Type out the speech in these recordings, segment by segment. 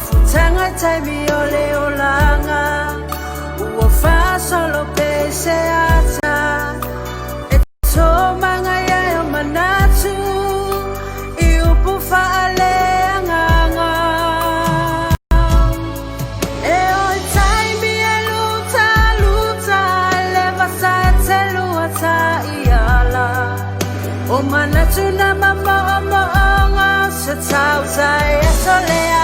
Wafutanga taimi ole olanga Uwafa solo pese ata Eto mga yayo manatu Iupufa ale anganga Eo taimi aluta luta Leva sa telu ata iala O manatu na mama omo onga Sa tau tai esoleanga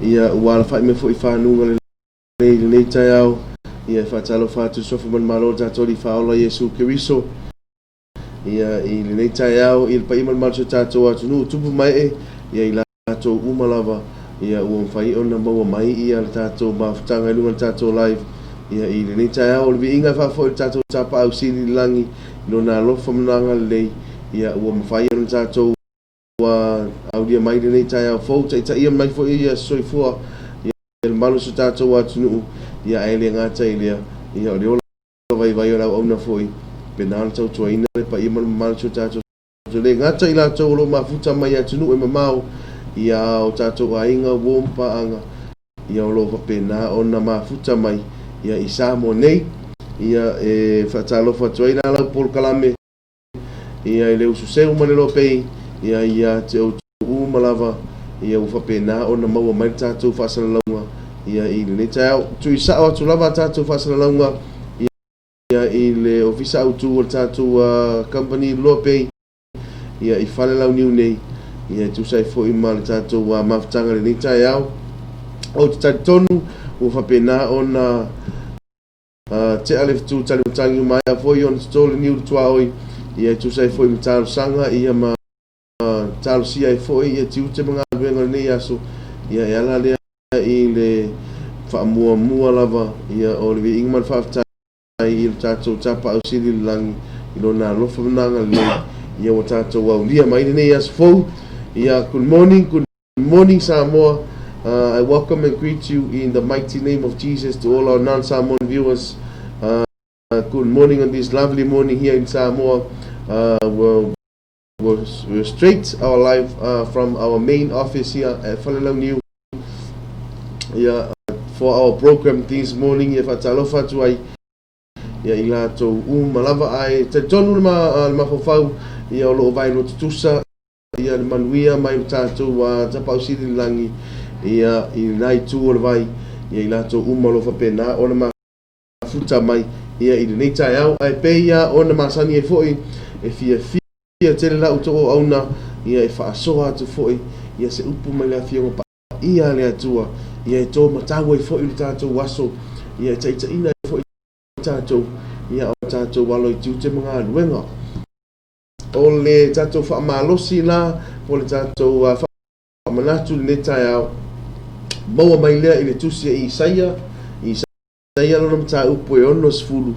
Ia wala fai me foi whanunga le tai au ia whatalo whatu sofu man malo tātori whaola Yesu Kiriso ia i le tai au i le pai man malo tātou atu nu tupu mai e ia i lato umalava ia ua mwhai ona maua mai ia le tātou mawhutanga i lunga tātou live ia i le tai au le vi inga whafo i tātou tapa au siri langi no na lofa mananga le ia ua mwhai ona tātou au dia mai nei tai au fo tai ia mai fo ia soifua ia el malo su tātou atu nu ia ele ngata ia ia le ola vai ola ona foi penal tau tuaina le pa ia malo su tātou le ngata i tātou lo mafuta mai atu nu e mamau ia o tātou ainga wompa anga ia lo fa pena ona mafuta mai ia isa mo nei ia e fatalo fa tuaina la por kalame ia le Usu Seu ma le Loabay ia te o malava ia ufa pena ona maua mai tātou whasalalaunga ia i le tau tui sao atu lava tātou whasalalaunga ia i le ofisa autu o tātou company Loabay ia i whale lau niu nei ia tu sai fo i ma le tātou mawhtanga le tai au o te tai tonu ufa pena ona te alef tu tali utangi mai a foi on stole niu tua oi ia tu sai fo i mtalo sanga ia ma talo sia e foi ia tiu te mga luenga nei aso ia e ala lea i le whaamua lava ia o le ingman whaftai i le tātou tapa au siri langi i lona lofa mananga le ia o tātou au lia mai nei aso fau ia good morning Samoa. I welcome and greet you in the mighty name of Jesus to all our non-Samoan viewers. Good morning on this lovely morning here in Samoa. We're straight our live from our main office here at Falelau New. Yeah, for our program this morning. If atalofa tu ai, ya ilato malava ai te tonu ma mafofau ya Loabay no tusa ya manuia mai tatu wa tapau siri langi ya inai tu Loabay ya ilato malofa pena ona ma futa mai ya i nei tai au ai pe ya ona masani e foi e fia ia tele la uto o auna ia e whaasoha atu foi ia se upu mai la fia pa ia le atua ia e tō matawa i foi le tātou waso ia e taita ina i foi tātou ia o tātou walo i tiu te mga luenga o le tātou whaamalosi la po le tātou whaamanatu le netai au maua mai lea i le tusia i Isaia lona mta upu e ono sfulu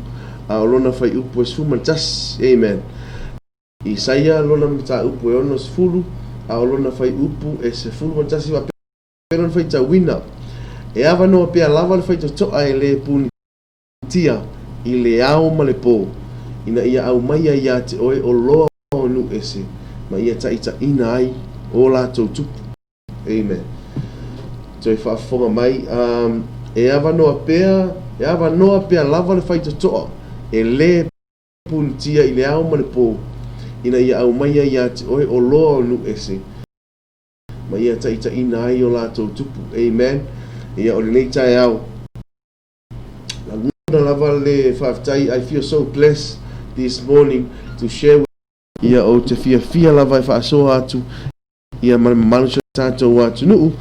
a lona fai upu e sfulu mantas amen Isaia lona mta upu e ono sfulu a lona fai upu e se fulu mantas wa pero fai ta wina e ava no pe lava fai to ai le puni tia i le au malepo ina ia au mai ia te oi o loa onu ese ma ia taita ina ai o la to tupu amen toi fa fonga mai e ava no pe lava le fai to e le puni tia i le au malepo ina ia au mai ia te oi o loa onu ese ma ia ina ai o lātou tupu. Amen. Ia o le nei tai au. Laguna lava le whaftai. I feel so blessed this morning to share with ia o te fia lava e whaasoa atu. Ia manu sa tātou atu nuu.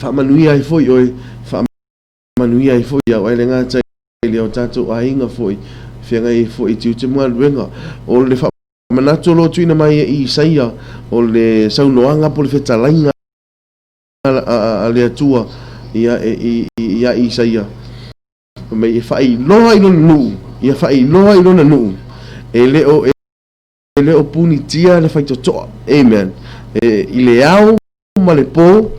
Whaamanuia ai foi oi. Whaamanuia ai foi au. Ai le ngātai le o tātou a inga foi. Whianga i foi tiu te mua luenga. O le whaamanato lo tuina mai i Isaia. O le saunoanga po le whetalainga a le atua ia Isaia. Mai e whai loa i lona nuu. Ia whai loa i lona nuu. E leo puni tia le whai totoa. Amen. I le au ma le pō.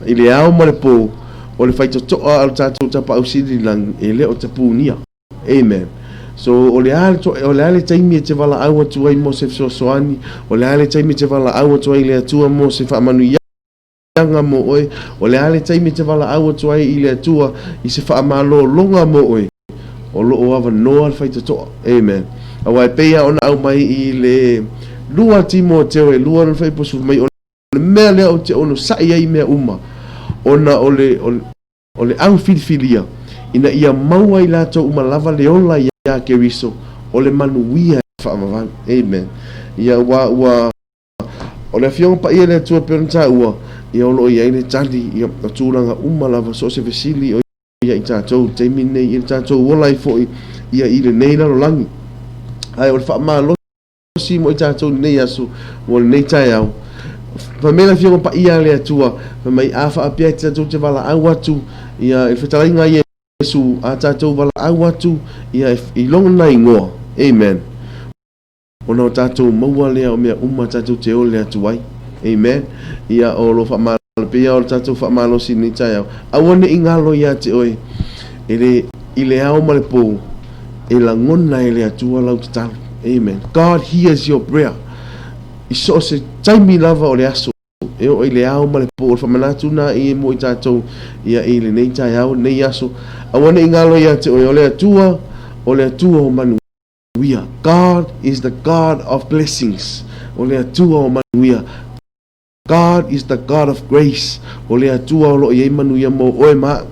I le au ma le pō. O le whai totoa al tātou tapa au siri lang. E leo te punia. Amen. So o le ale taimi e te wala au atu ai mo se soani. O le ale taimi te wala au atu ai le atua mo se whaamanu ianga mo oe. O le ale taimi te wala au atu ai i le atua i se whaamalo longa mo oe. O loo awa noa al whai totoa. Amen. Awai peia ona au mai i le lua timo teo e lua na whai posu mai o le mea lea o te ono sai ai mea uma. Ona o le au filifilia. Ina ia maua i lato uma lava leola ia ke riso. O le manuia e whaamavan. Amen. Ia ua o le fionga pa ia le atua peonta ua. Ia olo ia i le tali. Ia atūranga uma lava so se vesili o ia i tātou. Teimi nei i tātou wola i fo ia i le nei lalo langi. Ai o le whaamalo si mo i tātou nei asu. O le nei tai au. Pamela fionga pa ia le atua. Pamai awha apia i tātou te wala au atu. Ia i whetalainga ia Yesu a tātou wala au atu. Ia i longa nai ngoa. Amen. Ona o tātou maua lea o mea uma tātou te o lea tuai. Amen. Ia o lo whaamalo. Pia o tātou whaamalo si ni tai au. Awane i ngalo ia te oi. I le au ma le pō. E la ngona e le atua lau te talu. Amen. God hears your prayer. I so se taimi lava o le aso. E o i le au ma le pō. Whamanatu na i e mo i tātou. Ia i le nei tai au, nei aso. Awane i ngalo ia te oi. O le atua o manuia. God is the God of blessings. O le atua o manuia. God is the God of grace. O le atua o lo i e manuia mo oe maa.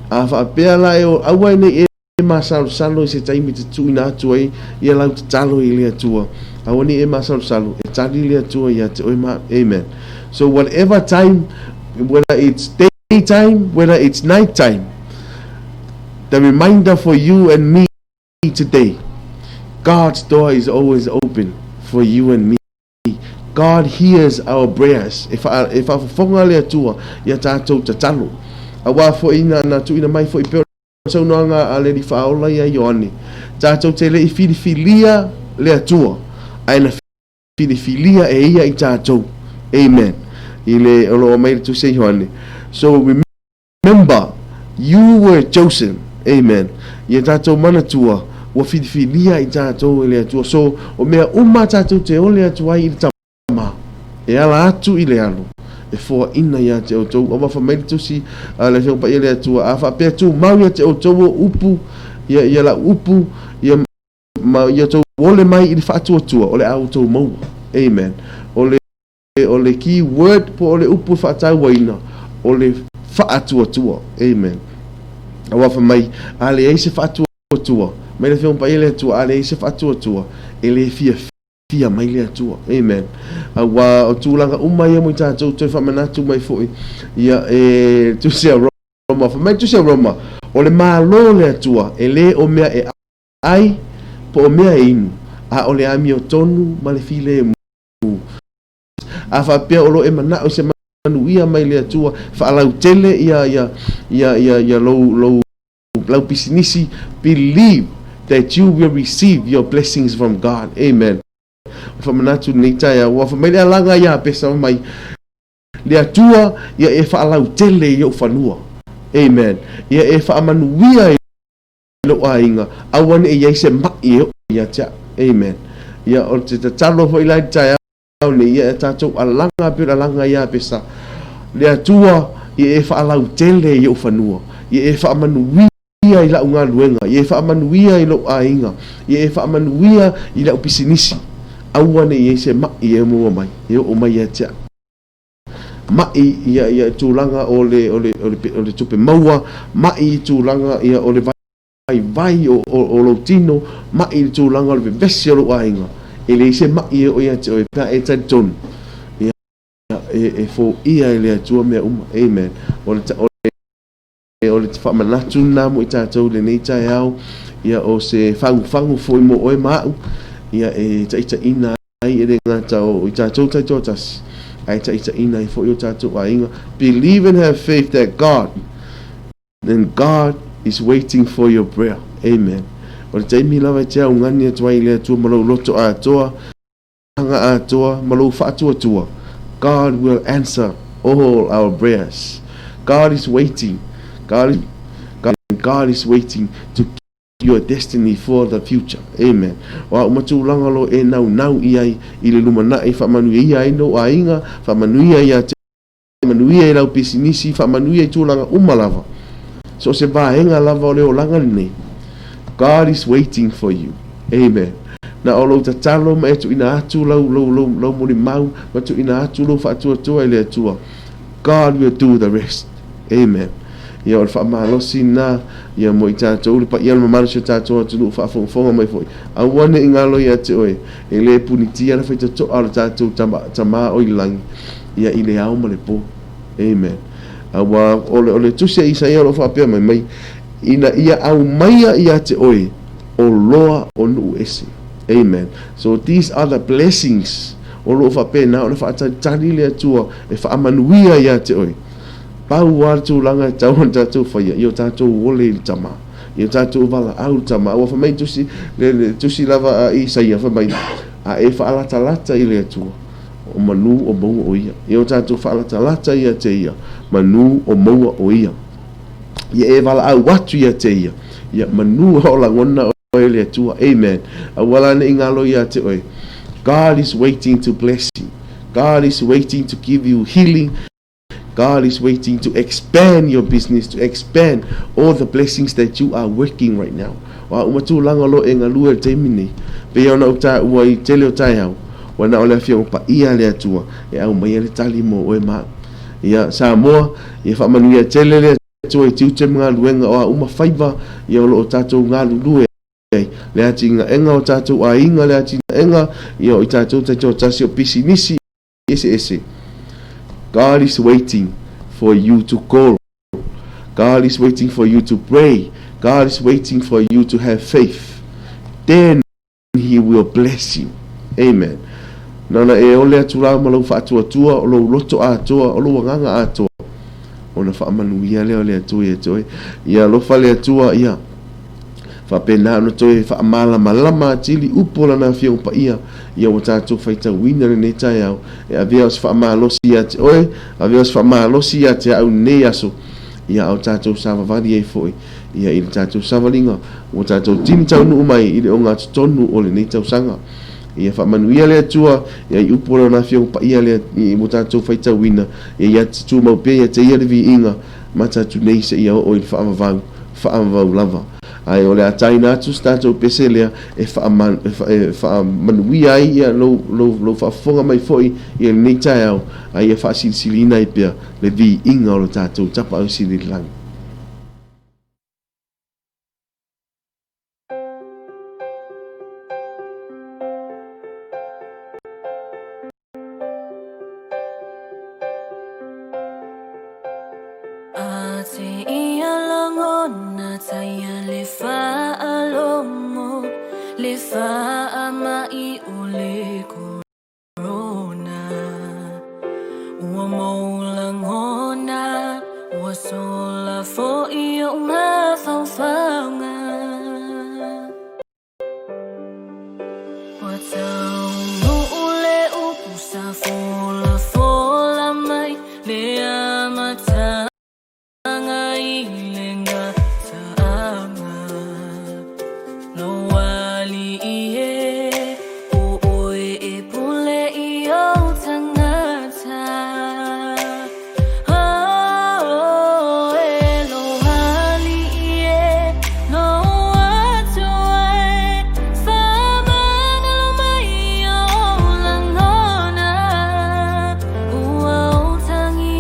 A whaapea la e o awa nei e ma salo i se taimi te tuina atu ai. Ia lau te talo i le atua. Awani e ma salo. E tali le atua ia te oe maa. Amen. So whatever time, whether it's daytime, whether it's nighttime, the reminder for you and me today, God's door is always open for you and me. God hears our prayers. If I fonga le atua, ia tātou te talo. Awa fo ina na tu ina mai fo I peo sau noanga a le whaola ia Ioane. Tātou te le I filifilia le atua. Aina filifilia e ia I tātou. Amen. I le olo mai tu se Ioane. So remember, you were chosen. Amen. Ia tātou manatua. Wa filifilia I tātou le atua. So o mea uma tātou te o le atua I le tama. E ala atu I le alo. E fo ina ia te o tou. Oma whamai tu si le whiong pa ia le atua. A whapea tu mau ia te o tou upu. Ia la upu. Ia tou ole mai I le whaatua tua. O le au tou maua. Amen. O le key word po o le upu whaatau waina. O le whaatua tua. Amen. A wafa mai. A le eise whaatua tua. Mai le whiong pa ia le atua. A le eise whaatua tua. E le fia mai le atua. Amen. A wa o tūlanga umai mo I tātou toi whamanatu mai fōi. Ia tu sea Roma. Whamai tu sea Roma. O le mālo le atua. E le o mea e ai po o mea e inu. A o le ami o tonu ma le file e mu. A whapea o lo e mana o se manuia mai le atua. Whaalau tele ia lau pisinisi. Believe that you will receive your blessings from God. Amen. Whamanatu nei tai a wa whamai lea langa ia pesa mai. Le atua ia e whaalau tele i o whanua. Amen. Ia e whaamanuia I lo ainga. Awane e iaise mai o ia tia. Amen. Ia o te talo ho ilai tai au ne ia e tātou alanga pira langa ia pesa. Le atua ia e whaalau tele i o whanua. Ia e whaamanuia I la unga luenga. Ia e whaamanuia I lo ainga. Ia e whaamanuia I la upisinisi. Awane i se mai e mua mai. E o mai e tia. mai ia tūlanga o le tupe maua, mai tūlanga ia o le vai o lo tino, mai tūlanga o le vesi o lo ainga. E le se mai o ia te o e pia e tani tonu. E fo ia e le atua mea amen. O le te whamanatu nā mo i tātou le nei tai au, ia o se whangu fo i mo oe mau, ia e taita ina ai e le ngata o i tātou tai tōtasi. Ai taita ina i fo i o tātou a inga. Believe and have faith that God is waiting for your prayer. Amen. O le taimi lawa te au ngani atua i le atua malau loto a atoa, hanga a atoa, malau whaatua tua. God will answer all our prayers. God is waiting. God is waiting to give your destiny for the future. Amen. Wa umatu langalo e nau iai i le lumana e whamanui ia no a inga, whamanui ia te manuia i lau pisinisi, whamanui i tūlanga umalava. So se vaenga lava o leo langa nei. God is waiting for you. Amen. Na o lo tatalo ma etu ina atu lau mori mau, ma tu ina atu lau whaatua tua ele atua. God will do the rest. Amen. Ia o le whaamalosi nā, ia mo i tātou, le pa ia le mamano se tātou atu lu whaafonga mai foi. A wane i ngalo ia te oe, e le punitia na whaita to ala tātou tama o i langi. Ia i le au ma le po. Amen. A wa ole tusia isa ia lo whaapea mai, ina ia au maia ia te oe, o loa o nuu ese. Amen. So these are the blessings. O lo fa pena o le fa tali le atua e fa amanuia ia te oi. Pau wa tu langa tau tatu fa ia tatu wole tama. Ia tatu vala au tama. O fa mai tusi lava i saia fa mai a e fa ala talata i le atua. O manu o mo o ia. Ia tatu fa ala talata ia te ia. Manu o mo o ia. Ia e vala au watu ia te ia. Ia manu o la ngona amen. God is waiting to bless you. God is waiting to give you healing. God is waiting to expand your business, to expand all the blessings that you are working right now. Wa umatu langalo e ngalua temini. Pe ona uta wa i tele o tai hau. Wa na ole afia pa ia le atua. E au mai le tali mo o e ma. Ia sa moa, ia fa manuia tele le atua i tiute mga luenga o uma faiva. Ia o lo tatou ngā lulue. Le ati nga enga o tātou a inga le ati nga enga ia o i tātou tātou tasi o pisi nisi ese. God is waiting for you to call. God is waiting for you to pray. God is waiting for you to have faith. Then He will bless you. Amen. Nana e ole atura malau whaatua tua o lo loto a toa o lo wanganga a toa. O na whaamanuia leo le atua e toi. Ia lofa le atua ia. Fa pena no toe fa mala malama tili upola na fiong pa ia o tātou faita wina ne tai au e avia os fa malosi at oe avia os fa malosi at au ne aso ia au tātou sava vali e foi ia i tātou savalinga o tātou tini tau nu mai i le onga tonu o le nei tau sanga ia fa manuia le atua ia i upola na fiong pa ia le i mo tātou faita wina ia tu mau pe ia te ia le vi inga mata tu nei se ia o i fa amavau lava. Ai ole atai na tu stato peselea e fa manuia ia lo fa fonga mai foi i le nei tai au ai e fa silina i pia le vi inga o lo tatou tapa au sililang. Ate ia langona taya le fa alomo le fa amai ule corona ua maulangona ua sola fo ia uma faufanga ua tau no ule upusa fola mai le amata Tangi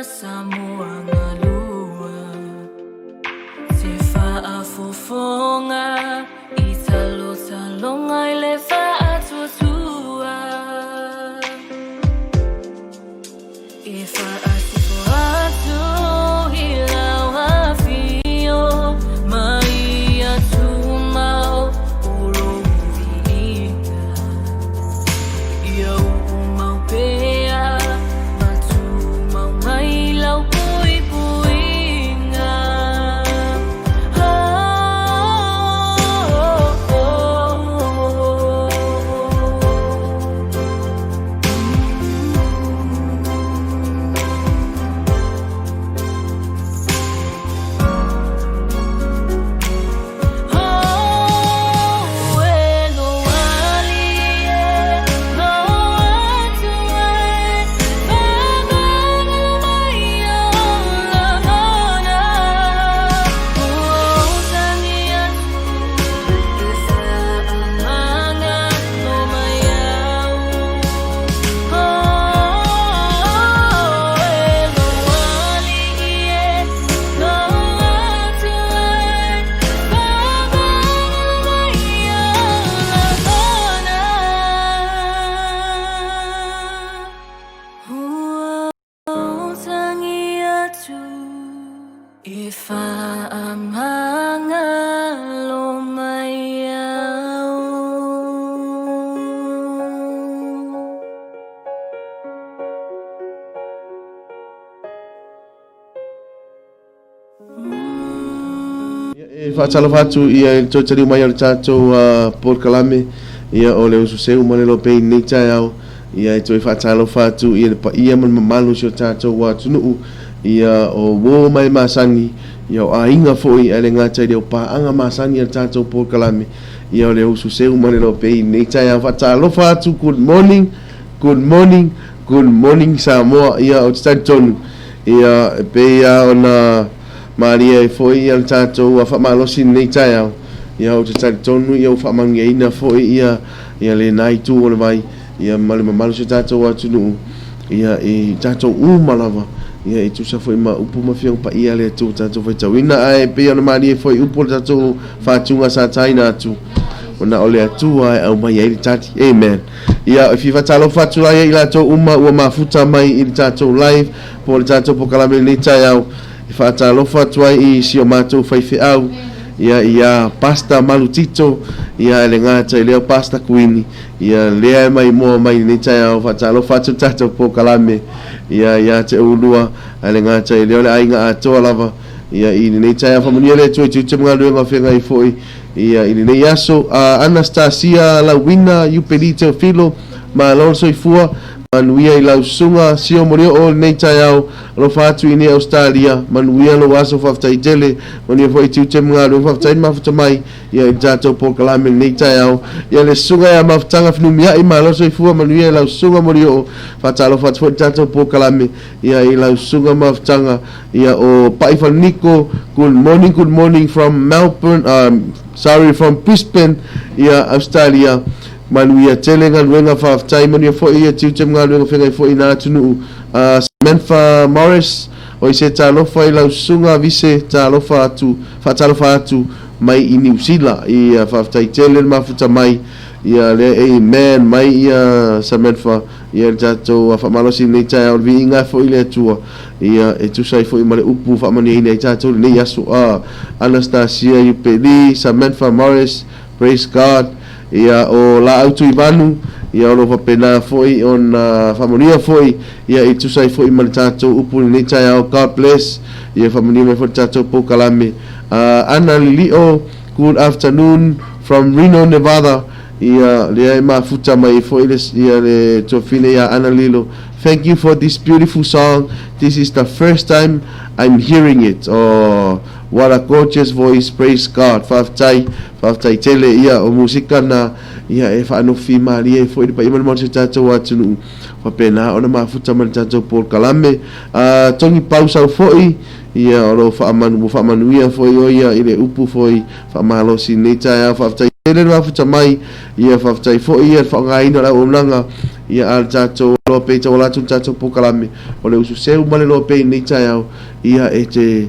Samoa ngalua Se whaafofonga I talo ngai le whaatuatua I whaasifo atu I lau hawhio Mai atu mau Uro uviinga Ia mau pea Matu mau ngai lau pui puinga If I'm Whaatalo whatu ia tō tari mai o tātou Port Kalame ia o le Usu Seu ma le Loabay nei tai au ia e toi whaatalo whatu ia le pa ia man mamalu si o tātou wa tunuu ia o wō mai masangi ia o ainga foi ele ngata i leo paanga masangi o tātou Port Kalame ia o le Usu Seu ma le Loabay nei tai au whaatalo whatu good morning Samoa ia o tari tonu ia pe ia o na Maria e foi al tatou a whamalosi nei tai au ia o te tari tonu ia o whamangeina foi ia le nai tu o le vai ia male mamalosi tatou atunu ia i tatou umalawa ia i tusa foi ma upu mawhiang pa ia le tu tatou foi tawina ai pe ana Maria e foi upu le tatou whatunga sa taina atu ona ole atu ai au mai ai tati amen ia if you talo fatu ai ila to uma ua mafuta mai i tatou live po le tatou Kalame nei tai au Whaatalo whatuai I si o mātou whaiwhi au ia pasta malutito ia le ngata I leo pasta kuini ia lea mai mua mai nei tai au whaatalo whatu tātou po Kalame ia te ulua le ngata I leo le ainga atoa lava ia I nei tai au whamunia le tui te mga luenga whenga I foi ia I nei aso Anastasia Lawina Yupelite Filo ma Alonso I fua manuia I lau sunga sio morio o nei tai au lo fatu ini Australia manuia lo waso whaftai tele manuia fo I tiute mga lo whaftai mafuta mai ia I tātou po Kalame nei tai au ia le sunga ia mafutanga whinumia I maloso I fua manuia I lau sunga morio o whatalo whatu fo I tātou po Kalame ia I lau sunga mafutanga ia o Paifalniko good morning from Melbourne from Brisbane ia Australia manuia telenga luenga whaftai manuia fo ia tiute mga luenga whengai fo I nā tunu Samantha Morris o I se talofa I lau sunga vise talofa atu whatalofa atu mai I New Zealand I whaftai tele mafuta mai ia le amen mai ia Samantha ia tatou whamalosi nei tai au vi inga fo I le atua ia e tusai fo I male upu whamani nei tatou nei aso Anastasia Yupeli Samantha Morris praise God ia o la autu I vanu ia o lo pena foi on familia foi ia I tusai foi male tatou upu nei tai au God bless ia familia mai foi tatou po Kalame Anna Leo good afternoon from Reno Nevada ia le mafuta mai foi ia le tofine ia Anna Lilo thank you for this beautiful song this is the first time I'm hearing it oh what a gorgeous voice praise God whaftai tele ia o musika na ia e whaanofi Maria e foi pa ima mo se tatou atunu whapena ona mafuta mai tatou Port Kalame tongi pausa foi ia o lo whaamanu ia foi o ia I le upu foi whaamalosi nei tai au whaftai tele mafuta mai ia whaftai foi ia whaangaina la o nanga ia al tatou Loabay te wala tu tatou pokalame o le usu seu ma le Loabay nei tai au ia e te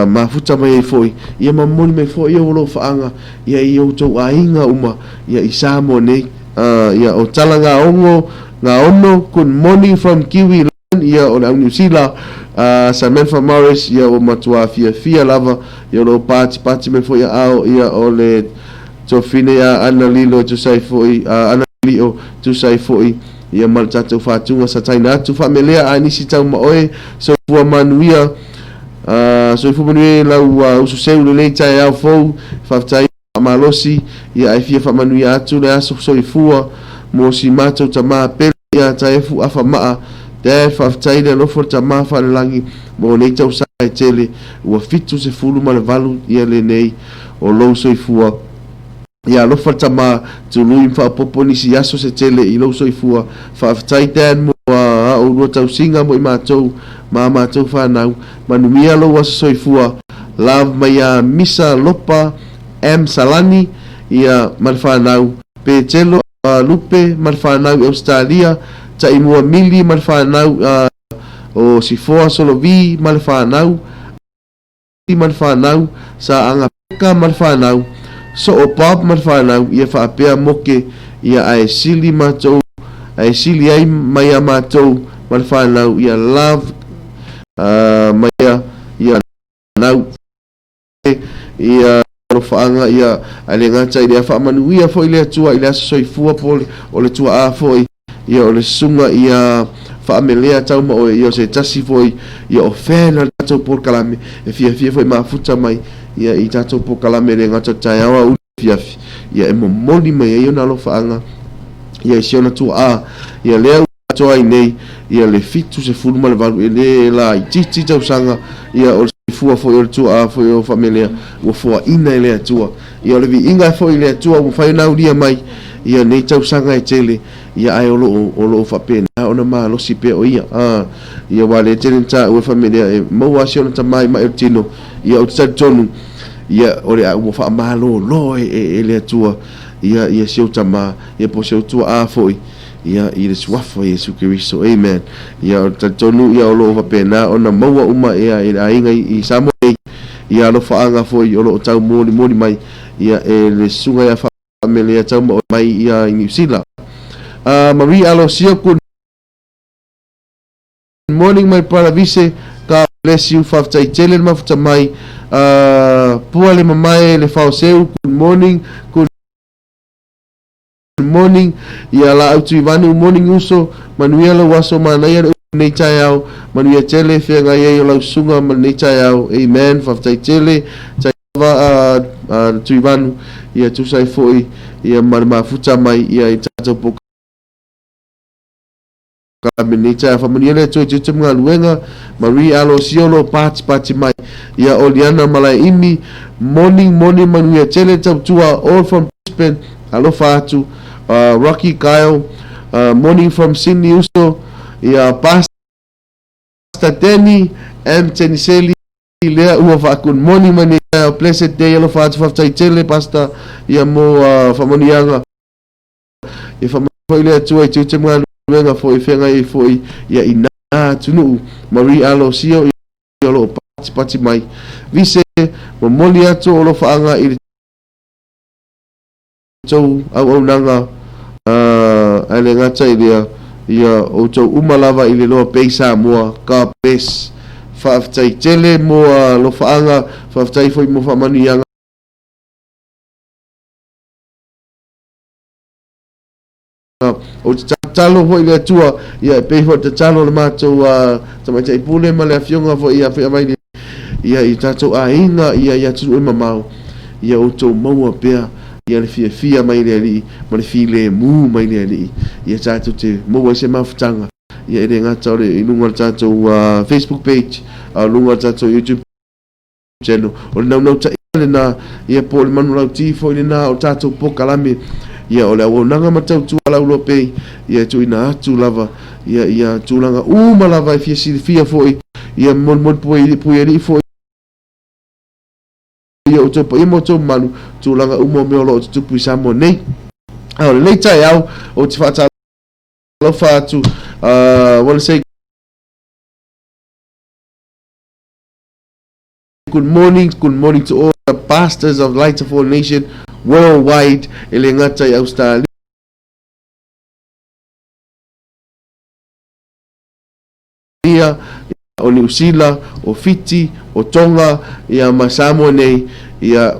mafuta mai ai foi ia mamoni mai foi ia lo faanga ia i o tau ainga uma ia i Samoa nei ia o tala ngā ono good morning from Kiwi Land ia o le au New Zealand Samantha Morris ia o matua fia lava ia lo pati mai foi ao ia o le tofine ia ana lilo tu sai foi ana lilo tu sai foi ia mal tatou fatunga sa taina atu famelea anisi tau maoe so fua manuia so fu manuia lau usu seu le lei tai au fou faftai malosi ia ai fia manuia atu le aso so fua mo si matou tama pele ia tai fu afa maa te faftai le lofo tama fa langi mo nei tau sa tele ua fitu se fulu ma le valu ia le nei o lo so fua ia lo falta ma tu lui fa poponi si aso se tele i lo soifua fa tai ten mo o ro tau singa mo i matou fa nau manumia lo was soifua love maya misa lopa salani ia malfa nau pe telo lupe malfa nau Australia tai mo mili malfa nau o si foa solo vi malfa nau sa anga ka malfa nau so o pap marfana ia fa apea moke ia ai sili matou ai sili ai mai matou marfana ia love mai ia nau ia rofaanga ia alenga tai ia fa manuia foi le tua ile soifua pole o le tua a foi ia o le sunga ia fa amelea tau ma o ia se tasi foi ia o fena tau por kalame e fia foi mafuta mai ia i tatou pokalame le ngata tai awa u fiafi ia e momoni mai ia na lo faanga ia i siona tu ia lea toa i nei ia le fitu se fulu ma le valu ele la i titi tau sanga ia o fua foi o tu foi o familia o fua ina ele atua ia o le vi inga foi le atua o fai na ulia mai ia nei tau sanga e tele ia ai o lo fa pena ona ma lo si pe o ia ia wale tele ta o familia e mo asiona ta mai o tino ia o tonu ia o le o fa malo lo e le atua ia se o tama ia po se o tua foi ia i le suafo Yesu Kiriso amen ia o tonu ia o lo fa pena ona maua uma ia i ainga i Samoa ia lo faanga foi o lo tau moni mai ia e le sunga ia familia tau mai ia i New Zealand Maria Alosia good morning my paravise God bless you faftai tele mafuta mai pua le mamae le fauseu good morning ia la autu ivanu morning uso manuia la waso manaya nei tai au manuia tele fenga ia la sunga nei tai au amen faftai tele tai va tu ivanu ia tu sai foi ia mafuta mai ia tato po Kaminita familia tu tu mga luenga Maria Alosio lo pati mai ya Oliana Malaimi morning manuia tele tua all from Brisbane alo fatu Rocky Kyle morning from Sydney Uso ya Pastor Danny Teniseli lea ua good morning mania blessed day alo fatu faftai tele Pastor ya mo famonianga ya familia tu tu mga wenga foi fenga e foi ia ina tunu Maria Alosio ia lo pati mai vise momoli atu o lo faanga i tau au nanga ale ngata ia o tau umalava i le loa peisa mua ka pes faftai tele mo lo faanga faftai foi mo famani yang o talo foi le tua ia pe ho te talo le matou tama te pule ma le afionga fo ia fe mai ia i tatou ainga ia tu e mamau ia o to maua pea ia le fia mai le ali ma le file mu mai le ali ia tatou te maua se mafutanga ia ele ngata le inunga tatou Facebook page lunga tatou YouTube channel o na ta na ia po le manu lauti fo le na o tatou pokalame ia ole o nanga matau tu ala Loabay ia tu ina atu lava ia tu langa malava fia foi ia mon poi ri foi ia o topo imo to manu tu langa me lo tu pu samo nei au le tai au o te fata alofa atu. I want to say good morning to all the pastors of Light of All Nation worldwide. Ele ngata i Australia, o New Zealand, o Fiji, o Tonga, ia masamo nei, ia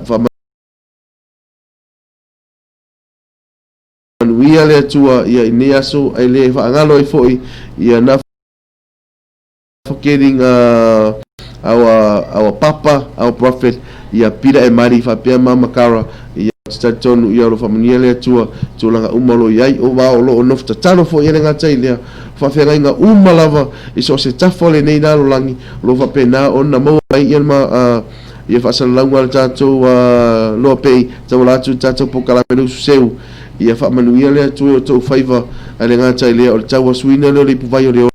whamanuia le atua, ia ineaso, ai le whaangalo i foi, ia na forgetting our papa, our prophet, ia pira e mari, whapea mamakara, ia tatonu ia lo whamania le atua, tūlanga umalo iai, o wā o lo o nofta talo fo ia le ngata i lea, whawhenga inga umalava, iso se tafo le nei nalo langi, lo whapena o na maua ai ia ma, ia whasalaunga le tātou Loabay, tau lātu tātou pokalamenu Usu Seu, ia whamanuia le atua o tau whaiva, a le ngata i lea, o le tau asuina leo le puvai o le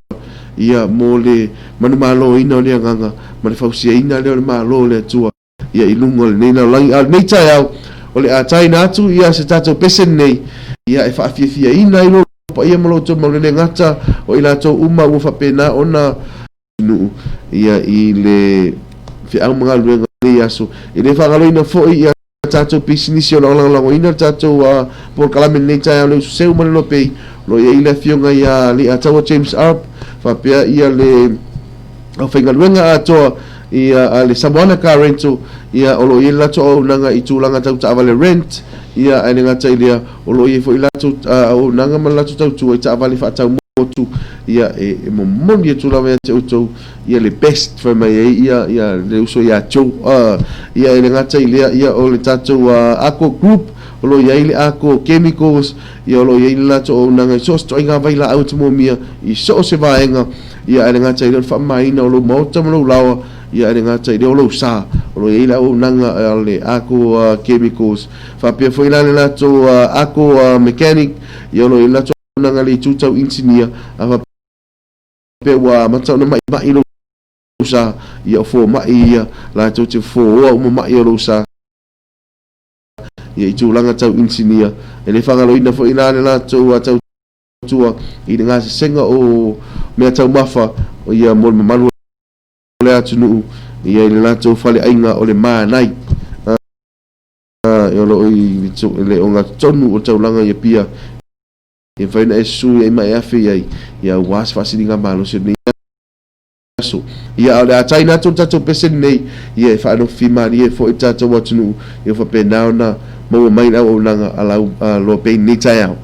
ia mo le manu malo ina le nganga ma le fausia ina le malo le atua ia ilungo le nei na langi al nei tai au o le atai na atu ia se tatou pesen nei ia e whaafia ina ilo pa ia malo to mo le ngata o ila to uma ua whapena ona nu ia i le fi au mga luenga le aso i le whangalo ina fo ia tatou pisinisi o lango ina tatou por kalame nei tai au le Usu Seu ma le Loabay lo ia ila fionga ia li atawa James Arp whapea ia le au whaingaluenga atoa ia le Samoana car rental ia olo ia lato au nanga i tūlanga tau ta avale rent ia ane ngata ilia olo ia fo i lato au nanga ma lato tau tua i ta avale whaatau motu ia e momoni e tūla mea te utou ia le best whamai ia le uso ia tau ia ane ngata ilia ia o le tatou ako group olo ia ile ako chemicals ia olo ia ile lato o nanga so sto inga vai la au mo mia i so se vaenga ia ane ngata ile fa mai na olo mota mo lawa ia ane ngata ile olo sa olo ia ile o nanga le ako chemicals fa pe foi la lato ako mechanic ia olo ile lato nanga le tutau engineer fa pe wa mata no mai lo sa ia fo mai ia lato te fo o mo mai lo sa ia i tūlanga tau engineer e le whangaloina fo ina le lātou a tau tua i ngā se senga o mea tau mafa o ia mo le mamalu le atu nuu ia i le lātou whale ainga o le mānai e olo i le o ngā tonu o tau langa ia pia e whaina e su e mai afe iai ia was whasini ngā malo se nei aso ia o le atai nātou tātou pesen nei ia e whaano whimari e fo i tātou atu nuu ia whapenao na mau mai na o nanga alau Loabay ni tai au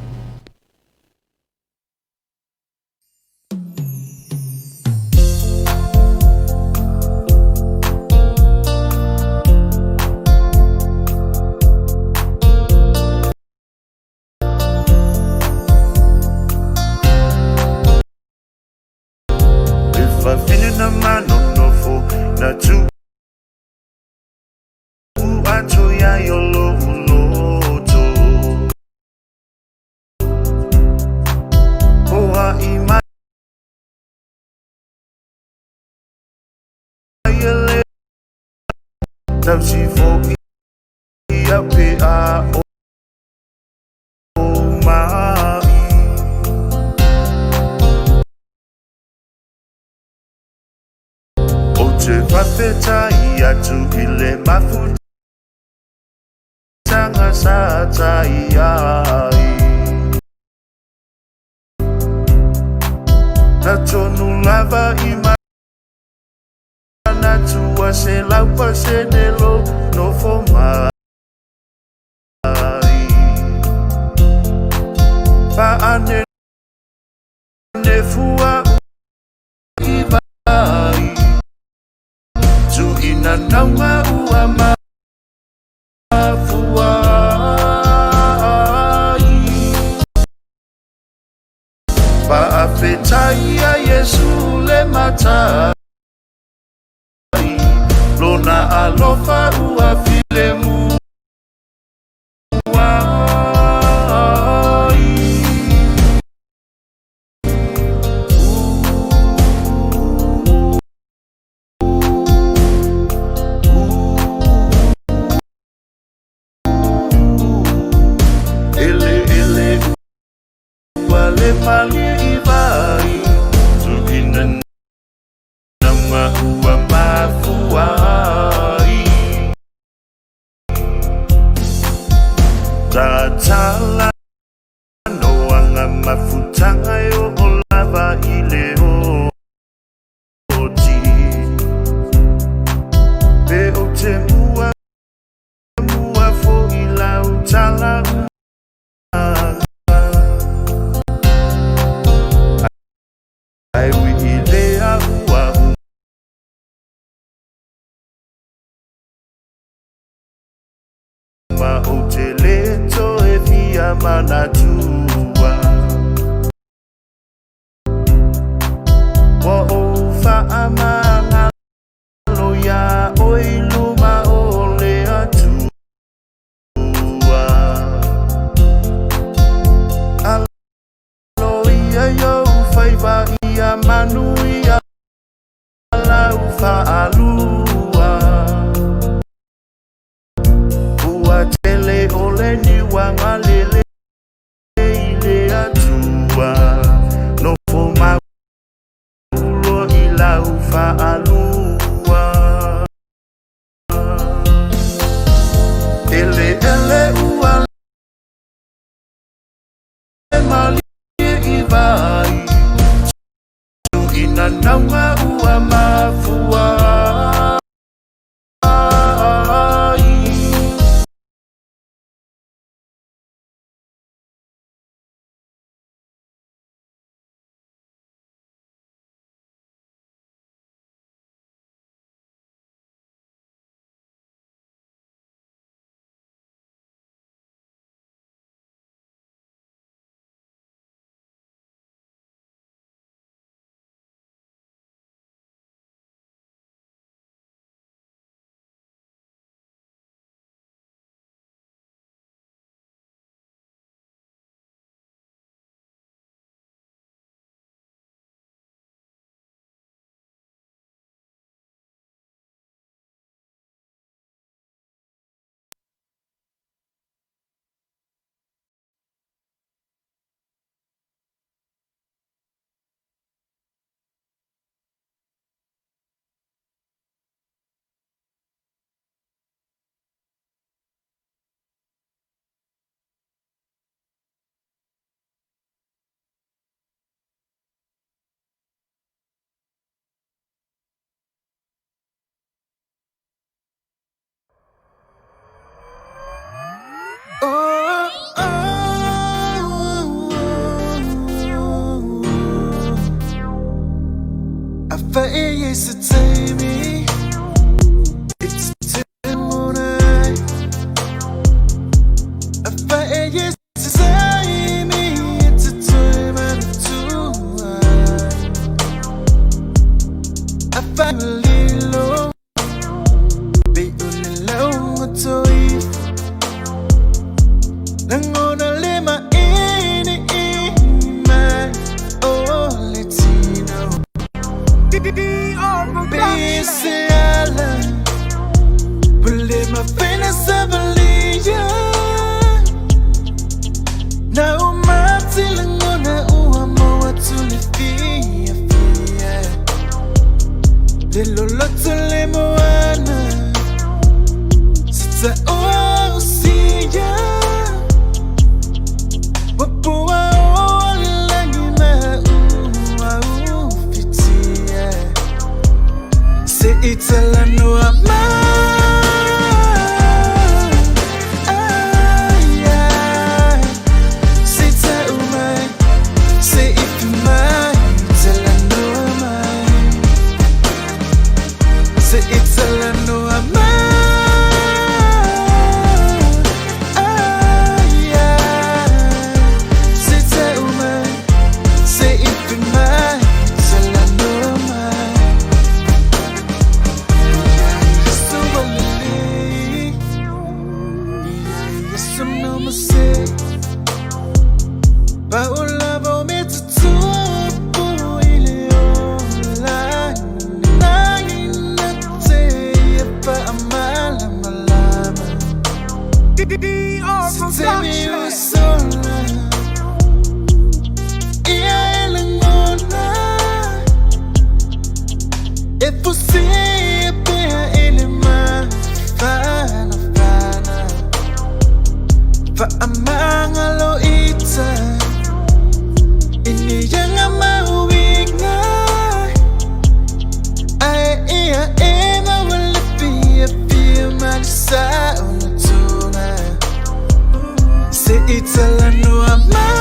if I feel na man no fo na tu ato ya yolo Tausi fo ia pe a o mai o te whawheta ia tu i le mafu tanga sa tai ai na tonu lava i na tua se laupa se nelo no fo mai pa ane ne fua i vai tu ina naunga ua ma fua pa apetai a Yesu le mata lona alofa ua filemu wai ele wale mali naunga ua mafuai Tatala noanga mafutanga yo olava ileo oti Pe o te mua fo ila utala Ai wi ilea ua Ma o te leto e via manatua Wa o whaamanga loia o iluma o le atua Aloia yo whaiva ia manuia lau whaalua Ua tele ole ni wanga lele ile atua No fo maulo ila ufa alua Ele ua le mali ivai Tu ina naunga ua mafua I felt it yesterday, it's tonight. I felt it yesterday, it's a time and two. I finally low, be only low to it. Nangona lema ini my only Tino. Bisiala, believe my fitness I believe ya. Now my feeling on a uama to live fia. Lilo loto lemoana, sita o see ya. Wapua o langi ma fitia. Say it's a la no ama. It's a la no ama. você ele mais fana fa amanga lo ita ini yang mauinga ai ia ema wala pia malsa unatuna se itala no ama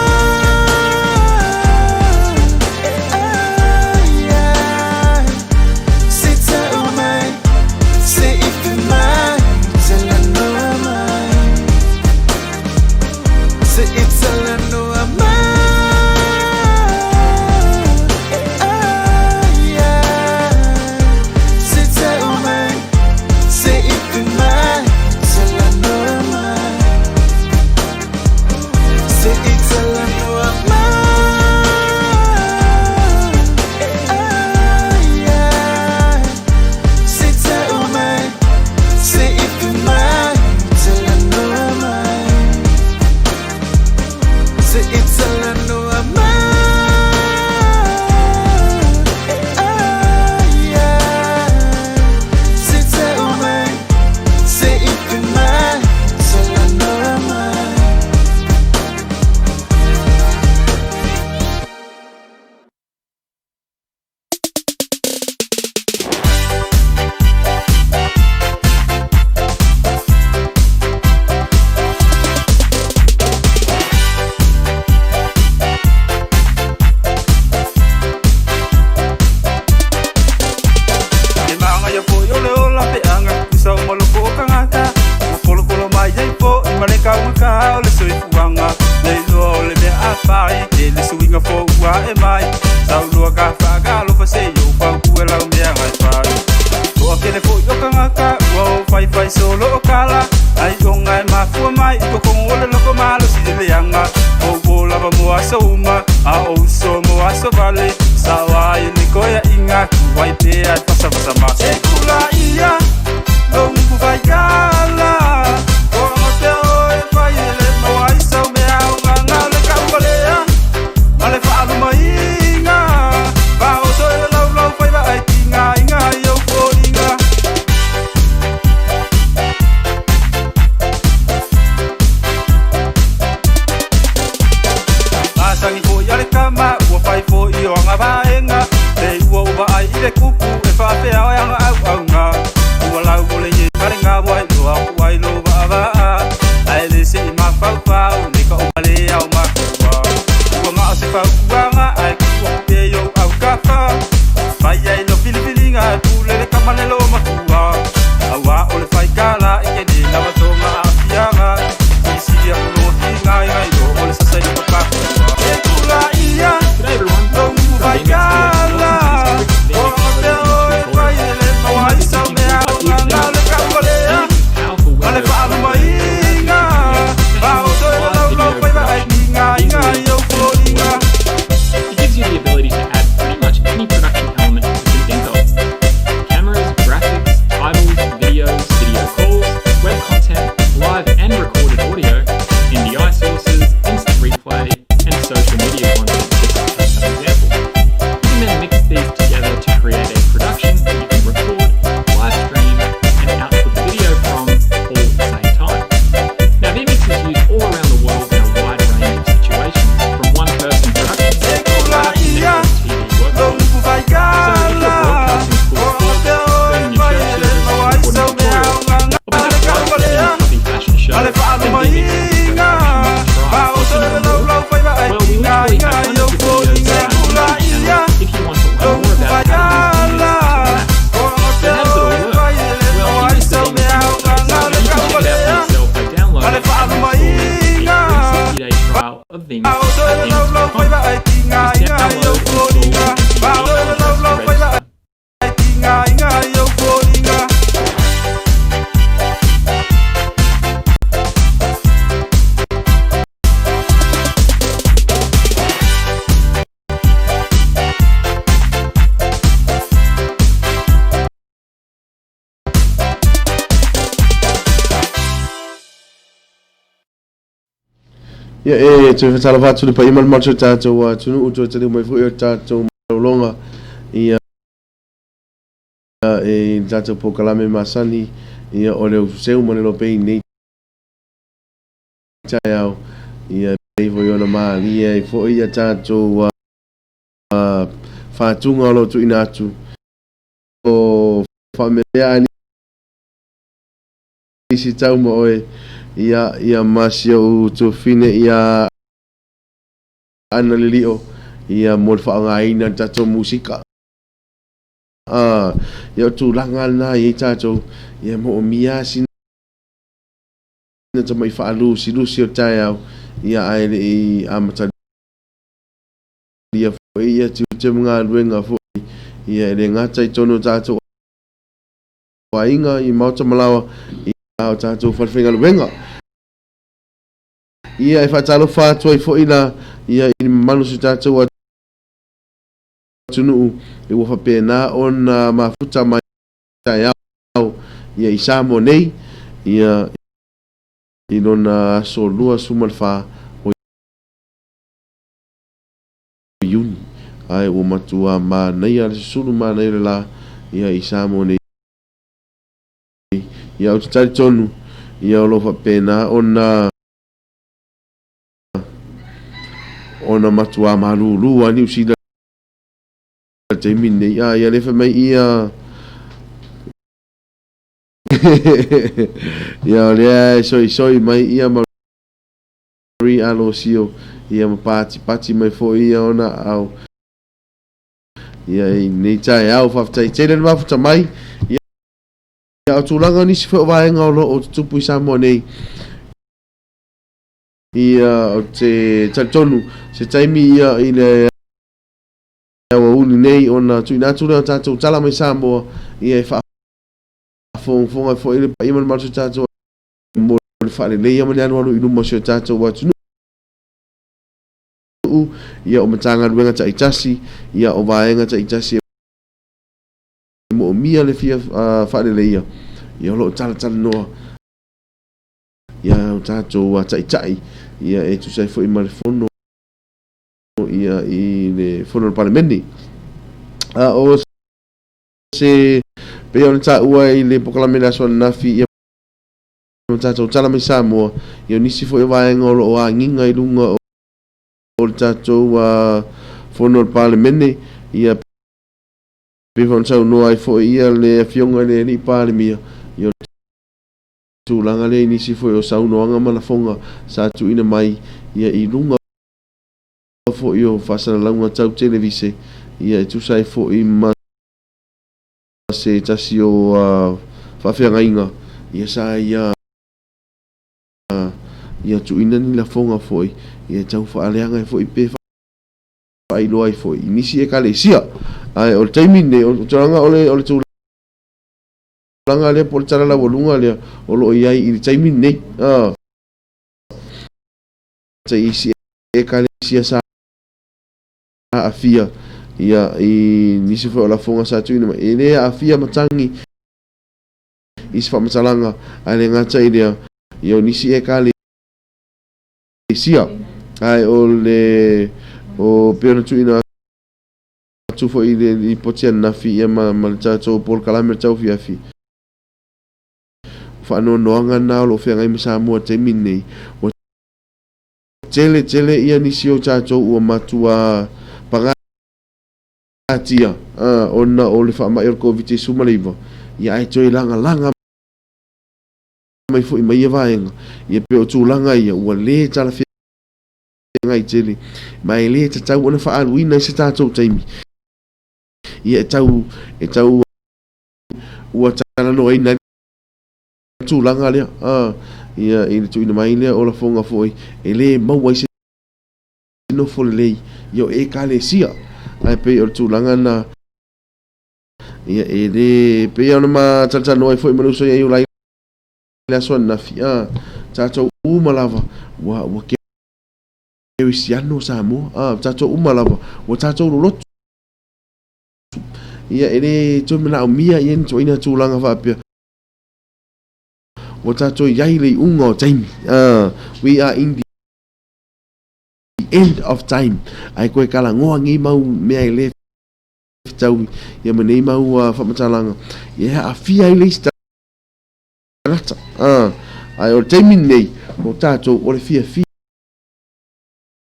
Ya tu fa sala tu pa imal mal ta tu tunu tu tali mai fu ta tu longa ia e tātou pokalame masani ia o le Usu Seu mo le Loabay nei tai au ia peivo i ona malia i fo ia tātou whātunga o lo tu ina atu o whamea ani isi tau mo oe ia masio u tu fine ia ana lilio ia mo le whaangaina tātou musika ia tu langa na i tātou ia mo o mia sina ta mai whaalu si lusi o tai au ia aere i amata ia fo ia tu te mga luenga fo ia ele ngata i tono tātou wa inga i mauta malawa i au tātou whalwhenga luenga ia e whatalo whātua i fo ina ia i manu si tātou tunu e wa whapena o na mafuta mai tai au ia i samo nei ia i lona solua sumalfa o iuni ai o matua ma nei al sulu ma nei la ia i samo nei ia o tari tonu ia o lo whapena ona matua ma lulu ani usila te mine ia lefa mai ia ia le soi mai ia mari alo sio ia pati mai fo ia ona au ia nei tai au faftai tele ma futa mai ia o tulanga ni sifo vaenga o lo o tupu i samo nei ia o te tonu se taimi ia i le o uni nei ona tuina tula tātou tala mai samo ia e fonga fo ile pa ima martu tātou mo le whare leia mani anu alu inu mosio tātou watu ia o matanga ruenga ta itasi ia o vaenga ta itasi mo mia le fia whare leia ia lo tala noa ia o tātou ta itai ia e tu sai fo ima le fono ia i le fono le palemeni o se pe ona ta ua i le pokalamena so nafi ia tātou tala mai Samoa ia nisi fo i vaenga o lo a nginga i lunga o tātou fono le palemene ia pe fon sau noa i fo ia le fionga le ni palemia ia tūlanga le nisi fo o sau noanga malafonga sa tu ina mai ia i lunga fo i o fasana launga tau televise ia tu sai fo i ma se tasi o whawhianga inga ia sa ia tu ina ni la fonga foi ia tau whaaleanga foi pe whai loa i foi nisi e kale sia ai o taimine o tanga ole tu langa le por tara la volunga le o lo ia i taimine tai isi e kale sia sa afia ia i nisi foi la fonga sa tu ina ele afia matangi isfa matalanga ale ngata idea io nisi e kale sia ai o piano tu ina tu foi i potia na fi ma chacho por kalamer chau fi afi fa no noanga na lo fe ngai misa mo te mini o tele ia nisi o chacho o matua pangatia ona o le fa ma el covid sumaliva ia ai toi langa mai foi mai vaenga ia pe o tulanga ia o le tala fi ngai tele mai le tau ona fa aluina se tatou taimi ia tau ua tala no ina tulanga le ia i tu ina mai le o la fonga foi ele mau ai se no fo le ia e kale sia ai pe o tulanga na ia ele pe ona ma tata no foi manu so ia lai la so na fia tatou malava wa ke Cristiano Samoa tatou malava wa tatou lotu ia ele to mena o mia ia to ina tulanga fa pe wa tatou yai le unga time we are in the end of time ai koe kala ngoa ngi mau mea le tau ia menei mau whamatalanga ia afia i leisi tangata ai o teimi nei o tātou o le fia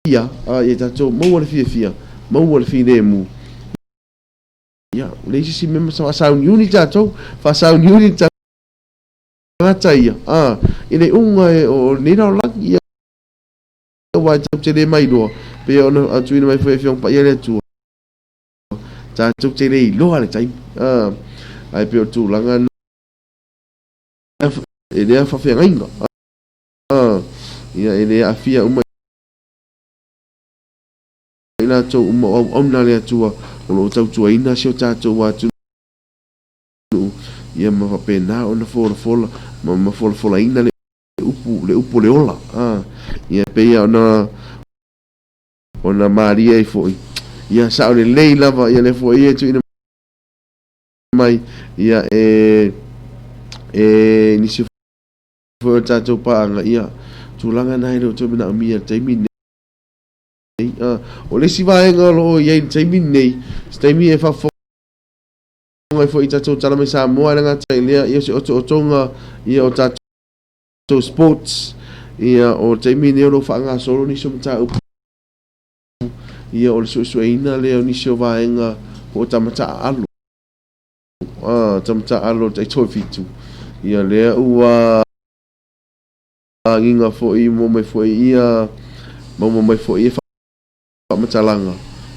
ia ia tātou mau o le fia mau o le fia mu ia leisi si mema sa sauni uni tātou fa sauni uni tangata ia ile unga o nina o laki ia wa tau te le mai doa pe ona atu ina mai foi fiong pa ia le tu tātou te le loa le taimi ai pe o tūlanga ele a whawhia ngainga ia ele a fia uma ina tau uma au na le atua o lo tau tua ina sio tātou watu ia ma whapena o na fola ma fola ina le upu le ola ia pe ia ona Maria i foi ia sao le lei lava ia le foi ia tu ina mai ia nisi foi tātou paanga ia tūlanga nai reo tō mina amia taimi nei o le si vaenga lo ia taimi nei taimi e whafo ngai foi tātou tala mai sa moa nga tai lea ia se o tonga ia o tātou sports ia o taimi nei o whaanga solo ni somta upu ia o le suesueina leo ni sio vaenga o tamata alo tamata alo tai toi fitu ia lea ua nginga foi mo mai foi ia mo mai foi ia whamatalanga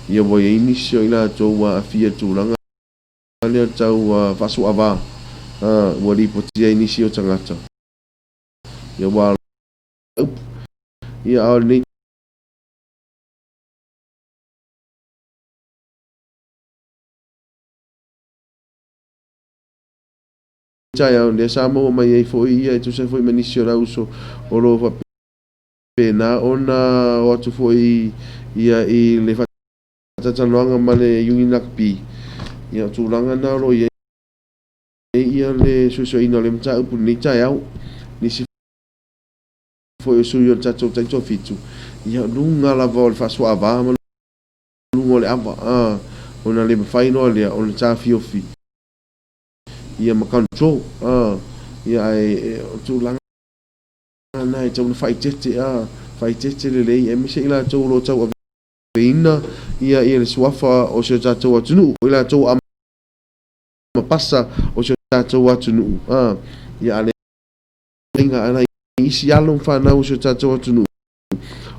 ia wo ia inisio ila tau afia tūlanga lea tau fasu ava ua lipotia inisio tangata ia wa ia au nei Chaya onde samo mai ai foi ia tu se foi manisio la uso o lo fa pena ona o tu foi ia i le fata longa male yungi nakpi ia tu langa na ro ia le so ina le mta pu ni chaya ni si foi su yo tato tato fitu ia lunga la vol fa so ava lunga le ava ona le final ia on ta fiofi ia ma control ia ai tu langa nai tau faitete le lei e mise ila tau lo tau aveina ia le suafa o se tau atunu ila tau ama pasa o se tau atunu ia ale inga ana isi alon fa na o se tau atunu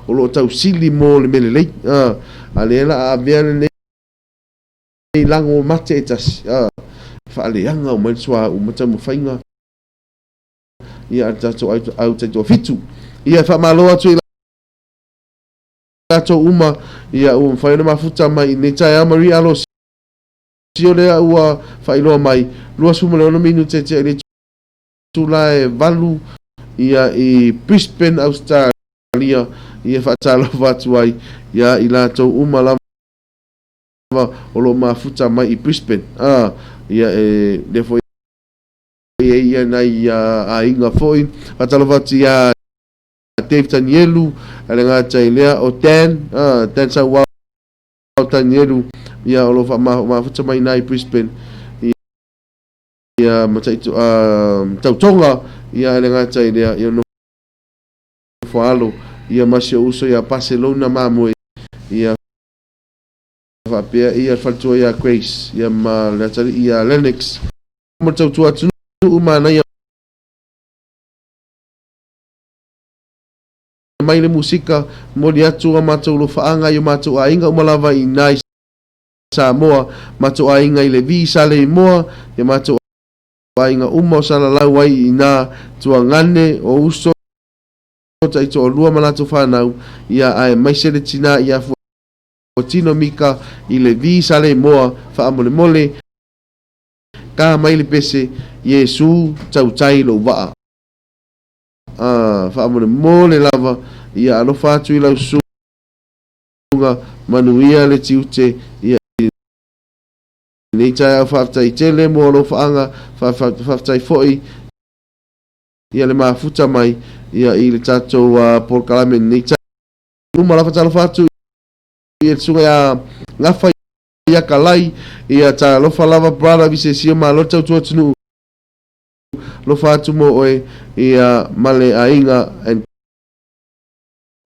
o lo tau sili mo le mele lei ale la avea le lango mate etas faaleanga o mai soa o mata mo fainga ia tato au tato fitu ia fa malo atu tato uma ia o faina mafuta mai ne tai Maria alo sio le ua failo mai lua suma le minuto te le tula e valu ia i Brisbane Australia ia fa talo vatu ai ia i lato uma lava o lo mafuta mai i Brisbane ia le foi ia nai a inga foi atalo vati a Dave Tanielu ale ngata ilea o ten sa wa Tanielu ia o lo fa mafuta mai nai Brisbane ia mata itu tau tonga ia ale ngata ilea ia no falo ia masio uso ia Barcelona mamo ia fa pe ia falto ia Grace ia ma latari ia Lennox mo tau tu atu umana ia mai le musika mo li atu ma tau lo faanga ia ma tau ainga umalava i nai Samoa ma tau ainga i le visa le moa ia ma tau ainga umo sala lau ai ina tuangane o uso tai to lua malatu fanau ia ai mai sele tina ia o tino mika i le visa le moa fa amole mole ka mai le pese Yesu tau tai lo va fa amole mole lava ia alo fatu i lau sunga manuia le tiute ia nei tai fa tai tele mo lo faanga fa tai foi ia le mafuta mai ia i le tato por kalame nei tai uma la fa fatu ia sunga ngafa ia kalai ia ta lofa lava brother vise sia malo tau tu tunu lofa atu mo oe ia male ainga and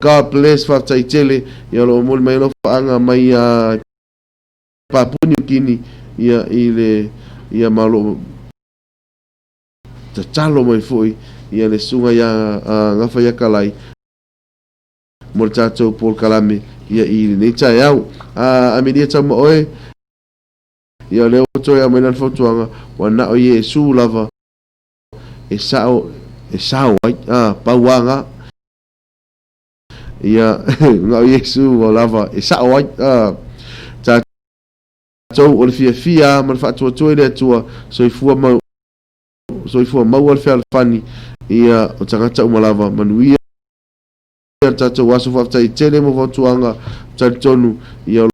God bless fa tai tele ia lo mo mai lofa anga mai Papua New Guinea ia ile ia malo ta talo mai foi ia le sunga ia ngafa ia kalai mo tato Paul Kalame ia ile nei tai au a me dia tamo oe ia le oto ia mai nan fotuanga wana o Yesu lava e sao ai pauanga ia nga o Yesu o lava e sao ai ta so o le fia man fa to le tua soifua mau al fel fani ia o tangata umalava manuia tato waso fa tai tele mo fotuanga tonu ia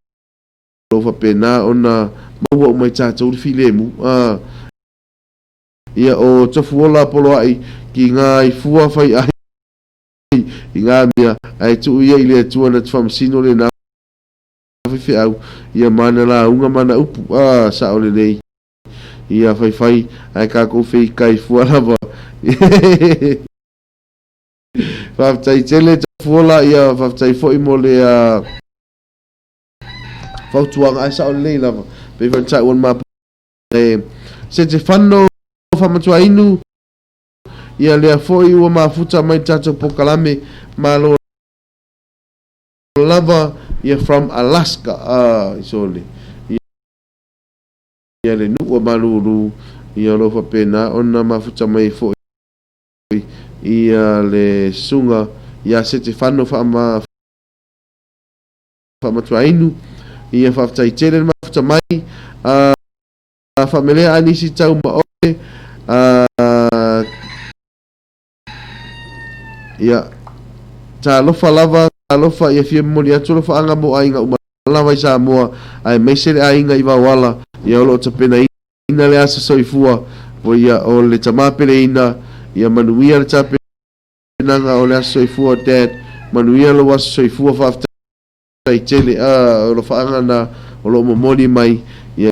lo fa pena ona mau o mai tato le filemu ia o tofuola polo ai ki nga i fua fai ai i ngā mea ai tu ia i lea tua na tfamsino le na fifi au ia mana la unga mana upu sa ole nei ia fai ai ka ko fei kai fua lava faftai tele tofuola ia faftai foi mo le fautuanga ai sa ole nei lava pe fai one map se te fanno famatua inu ia lea foi ua mafuta mai tato Pokalame malo lava ia from Alaska isole ia le nu ua maluru ia lofa pena ona mafuta mai foi ia le sunga ia se te fano famatua inu ia faftai tele mafuta mai familia anisi tau maoe ia ta lofa lava lofa ia fia moni atu lofa anga mo ainga lava isa moa ai mesele ainga iwa wala ia lo tapena ina le asa soifua po ia o le tamapele ina ia manuia le tapena nga o le asa soifua dad manuia lo asa soifua fafta tele lofa anga na o lo momoni mai ia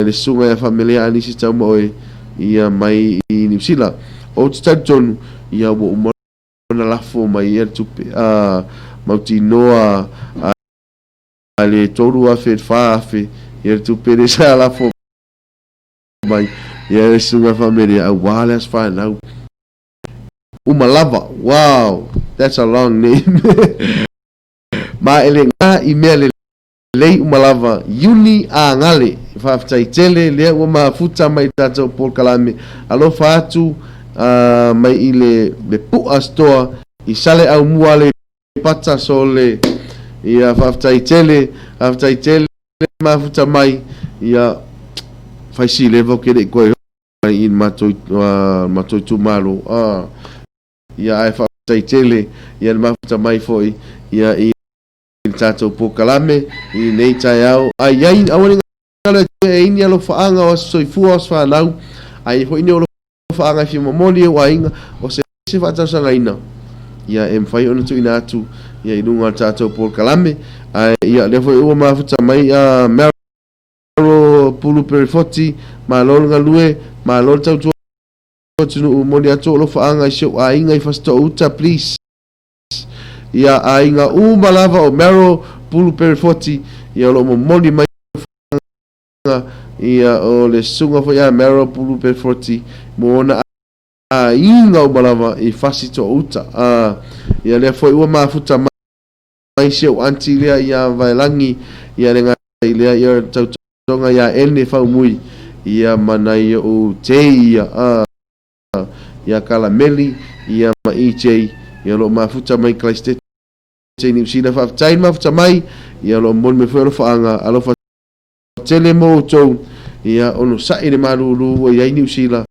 le sunga ya familia anisi tau moe ia mai i New Zealand o tonu ia wo na lafo mai ia tupe mauti noa ale toru a fet fafe ia tupe de sa lafo mai ia sunga familia wala as fine now Umalava, wow, that's a long name. Ma elenga email lei Umalava Uni a ngale faftai tele le wa mafuta mai tato Paul Kalame alofa atu mai ile le pu'a stoa i sale au muale pata sole ia faftai tele mafuta mai ia faisi levo kede koe in matoi tu malo ia ai faftai tele ia mafuta mai foi ia i tato Paul Kalame i nei tai au ai ai awani ngale e ini alo faanga o soifua os fa nau ai foi ni o faanga fi momoli o ainga o se fata sanga ina ia em fai ona tu ina atu ia ilunga tato Paul Kalame ai ia le foi o mafuta mai mero pulu perifoti malol ngalue malol tau tu tunu moli atu lo faanga sho ainga i fasto uta please ia ainga malava o mero pulu perifoti ia lo moli mai ia o le sunga fo ia mero pulu perifoti mo na inga o malava i fasi to uta ia le foi ua mafuta mai seu anti lea ia vailangi ia lenga lea ia tautonga ia ene fau mui ia manai o te ia kalameli ia ma EJ ia lo mafuta mai Christchurch New Zealand faftain mafuta mai ia lo mon me foi lo faanga alo fa tele mo to ia ono sai le malulu ia New Zealand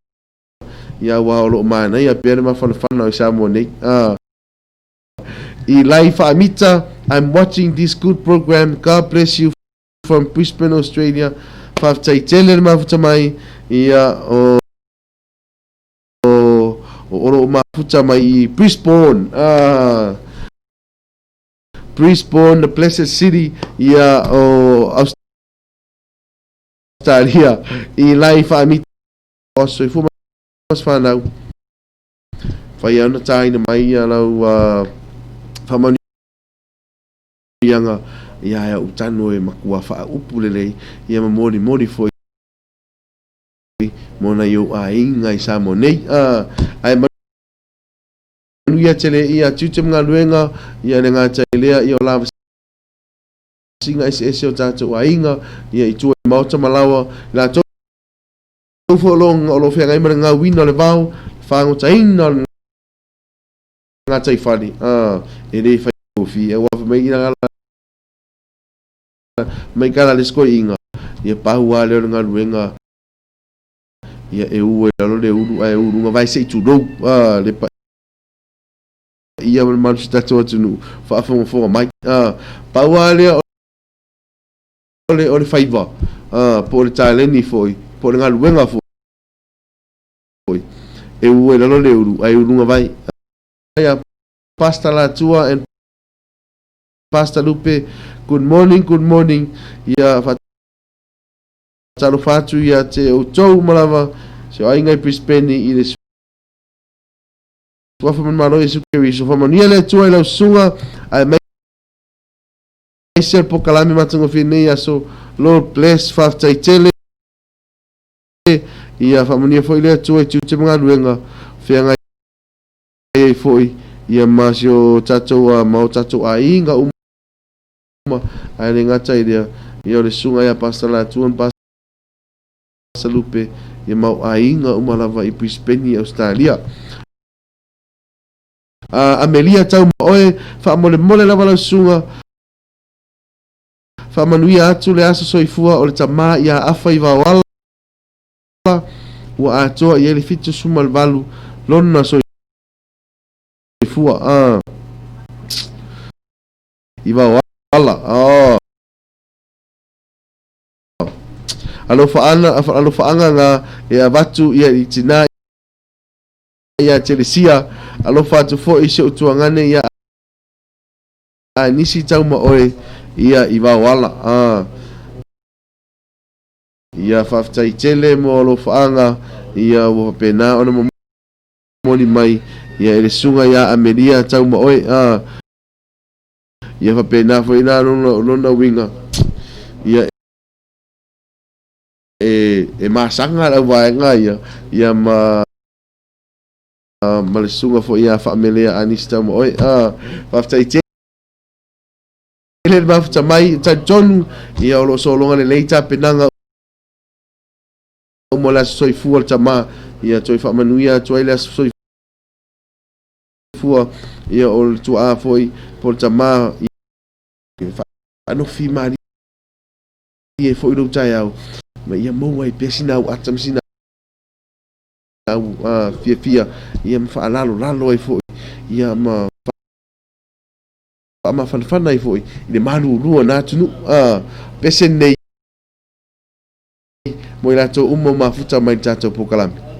ia wa lo mana ia pere ma fana isa mo nei I live amita I'm watching this good program God bless you from Brisbane Australia faftai tele mafuta mai ia o mafuta mai Brisbane Brisbane the blessed city ia o Australia I lai whaamita oso I fu mas whanau whai ana taina mai alau whamanu ianga ia utano makua wha upu lelei ia mori foi mona yo a inga I samo nei ai manu ia tele ia tutem ngā luenga ia ne ngā tailea ia o lava singa ese o tato a inga ia I tua mauta malawa la tau folong o lo fia ngai mara ngā wina le vau whango taina ngā tai whani e rei whai kofi e wafa mai ina ngala mai kala le sko inga ia pahu a leo ngā luenga ia e ue lalo le uru ai uru ngā vai sei tu rou le pa ia malu si tato atunu whaafonga mai pahu a leo o le whaiva po le taeleni foi po le ngā luenga foi e ue lalo le uru ai uru ngā vai ia pasta la tua and pasta lupe good morning ia talo fatu ia te o tau malava se ai ngai Brisbane I le wafa man malo Yesu Keriso fa mania le tua I lau sunga ai mai se po kalami matungo fine ia so Lord bless fa taitele ia fa mania foi le tua tu te mga luenga fe ngai e foi ia masio tatou mau tatou a inga ai le ngata idea ia le sunga ia pasta la tuan pasta lupe ia mau a inga lava I Brisbane Australia Amelia tau oe fa mole lava la sunga fa manuia atu le aso soifua o le tama ia afa I vawala ua atoa ia le fitu suma le valu lona soifua I vawala alo faanga nga ia watu ia I tina ia telesia alo fatu fo ise utuangane ia nisi tau ma oe ia I vawala ia faftai tele mo alo faanga ia wapena ona moli mai ia ele sunga ia Amelia tau ma oe ia wapena fo ina lona winga ia e masanga la vaenga ia ma le sunga fo ia familia anista mo oi faftai ele mafta mai ta tonu ia o lo solonga le leita penanga o mo la soifu al tama ia toi fa manuia toi la soifu ia o tu a foi por tama ano fi mari e foi do taiau ma ia mo ai pesina o atam sina fia ia ma lalo ai foi ia ma fanfana ai foi le malu rua na tunu pesen nei mo ila to umo mafuta mai tato pokalami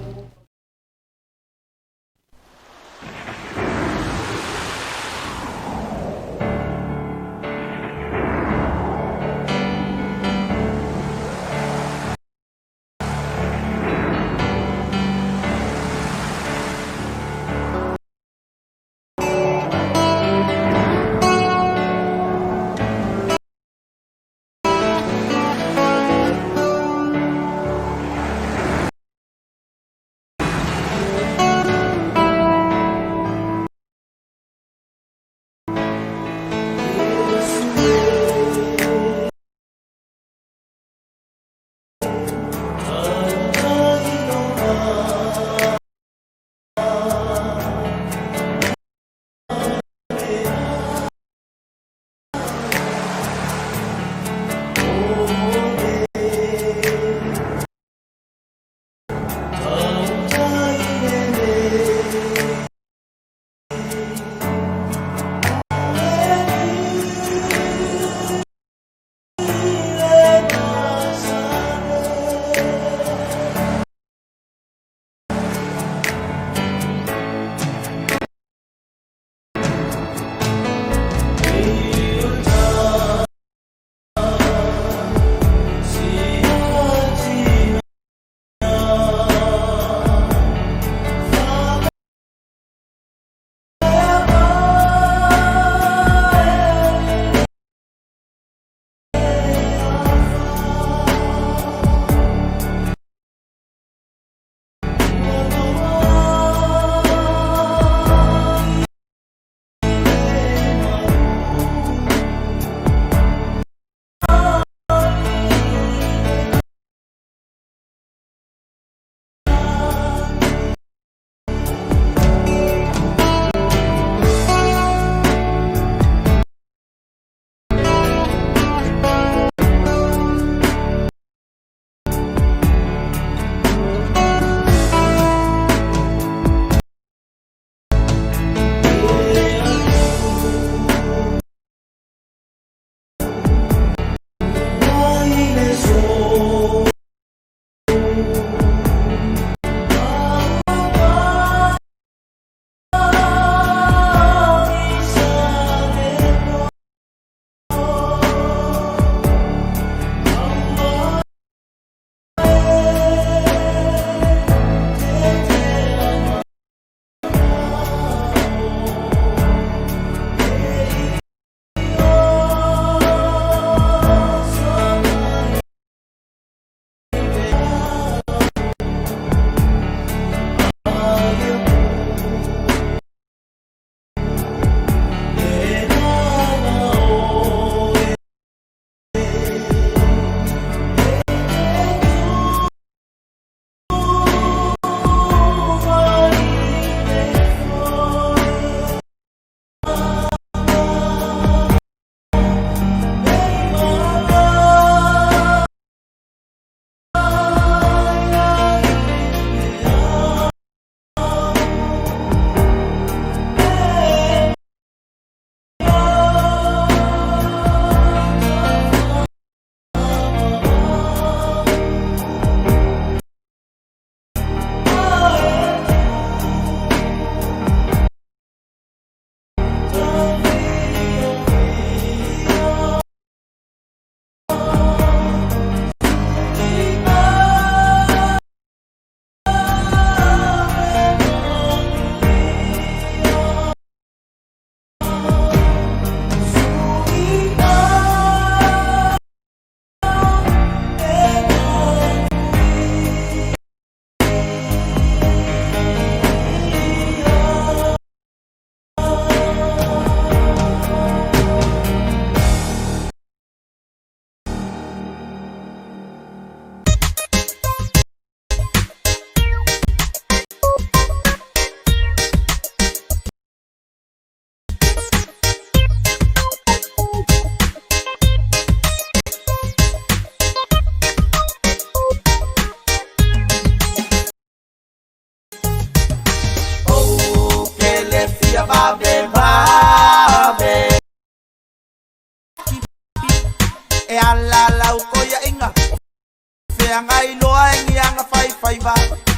ngai loa ngianga fai va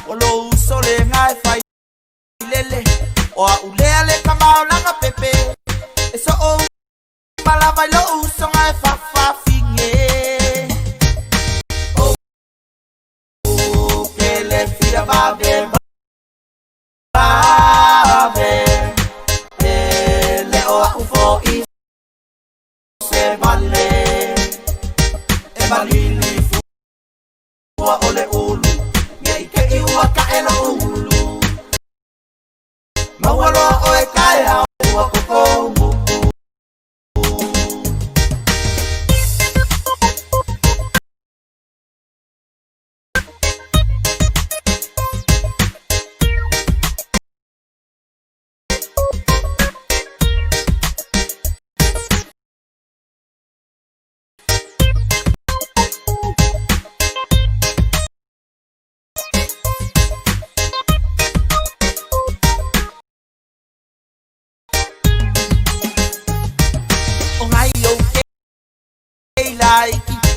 olo uso le ngai fai lele o ule ale kamau langa pepe eso o mala vai lo uso ngai fa finge o que le fia va bien le o ufo i se vale e malili ole ulu ngai ke iwa ka elo ulu mawalo oe kai ha wa kokongu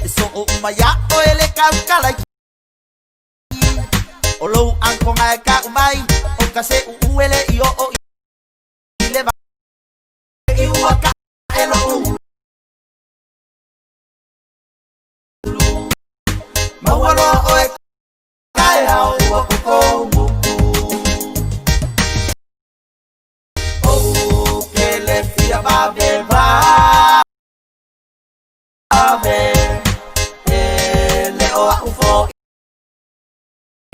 so umaya o ele kaukala o lo anko ngai ka umai o kase uele io o ile va i waka elo mawalo o e kai au o kokongu o que le fia va de va le o ufo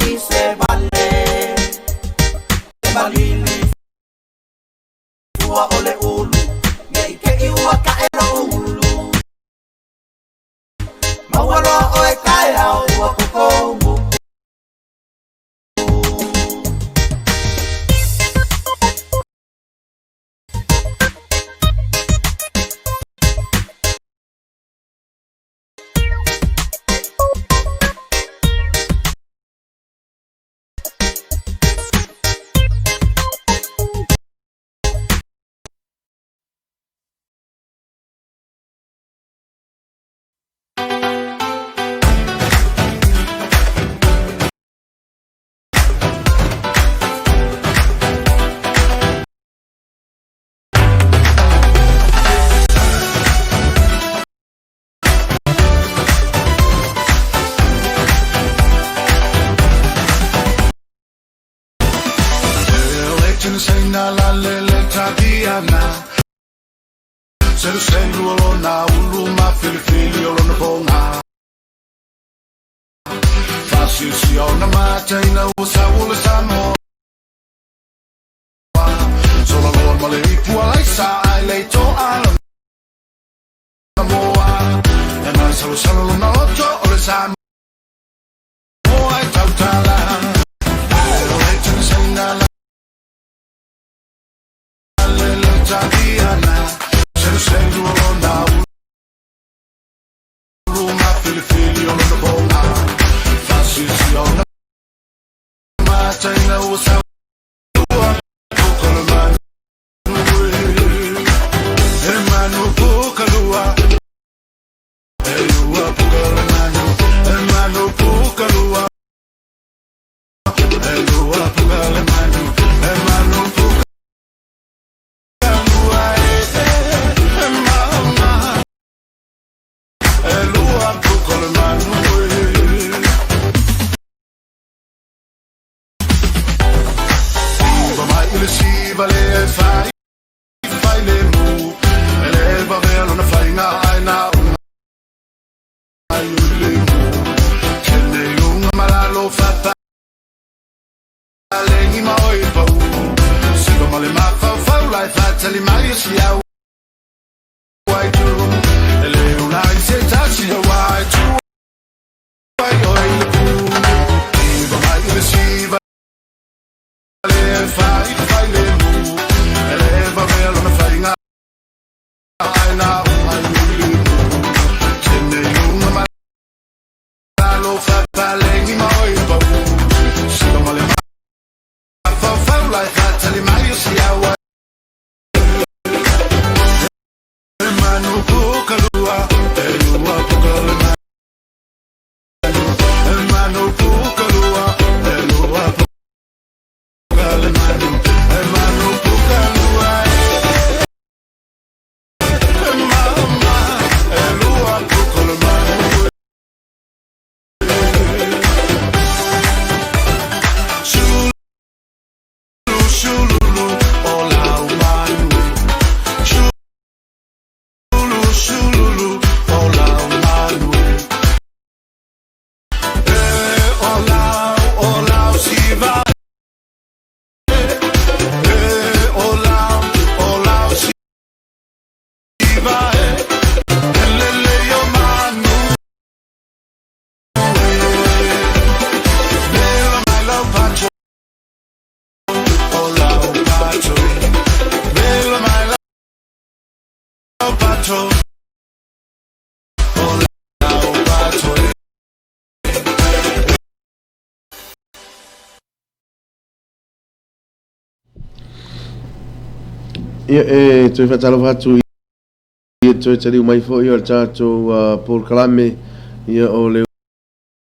i se vale e malili fua ole ulu ngai ke iwa ka elo ulu mawalo o e kai au o kokongu la lele tadiana seru olo na ulu ma filifili olo na bonga fasisi ona mata ina usa ulu samo solo lor male ipua laisa ai leito alo na moa e ma salo na oto ore samo moa e tautala Diana, seru olo na ulu ma filifili olo na bonga fasisi ona mata ina usa Ia toi whatalo whatu ia toi tari mai fo ia tātou Paul Kalame ia o le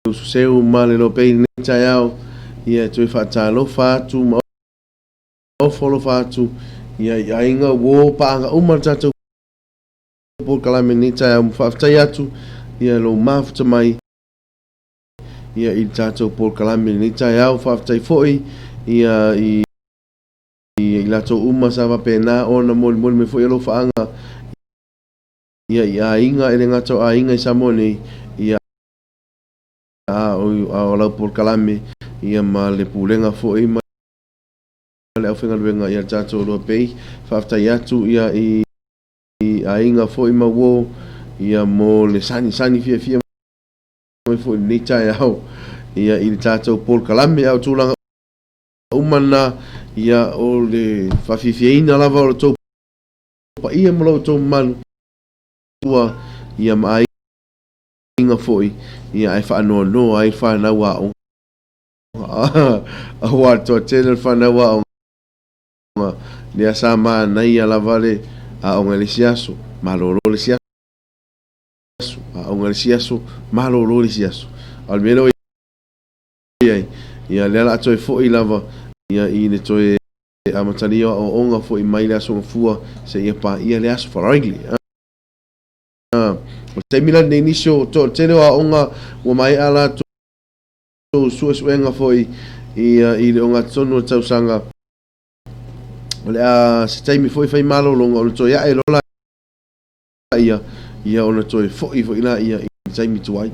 Usu Seu ma le Loabay nei tai au ia toi whatalo whatu ma o folo whatu ia inga wo paanga umar tātou Paul Kalame nei tai au mwhaftai atu ia lo mafuta mai ia i tātou Paul Kalame nei tai au whaftai foi ia i lato uma sa va pena ona mol me foi lo faanga ia inga ele ngato a inga sa moni ia o la Paul Kalame ia ma le pulenga foi ma le ofenga venga ia tātou Loabay whaftai atu ia i a inga foi ma wo ia mo le sani fia mo foi nei tai au ia i tātou Paul Kalame au tulanga umana ia o le whawhiwhiaina lava o le tau pa ia mo lau tau manu tua ia ma inga foi ia ai whaanoa no ai whanau a o a hoa toa tēnel whanau a o lea sa maa nei a lava le a onga le siaso malolo le siaso a onga le siaso malolo le siaso al meno ia lea la atoe foi lava ia i le toe a matalia o onga foi mai le aso fua se ia pa ia le aso wharaigli o te mila nei nisio to te reo a onga ua mai ala to suenga foi i le onga tonu tausanga o le a se taimi foi fai malo longa o le toi ae lola ia o le toi foi la ia i taimi tuai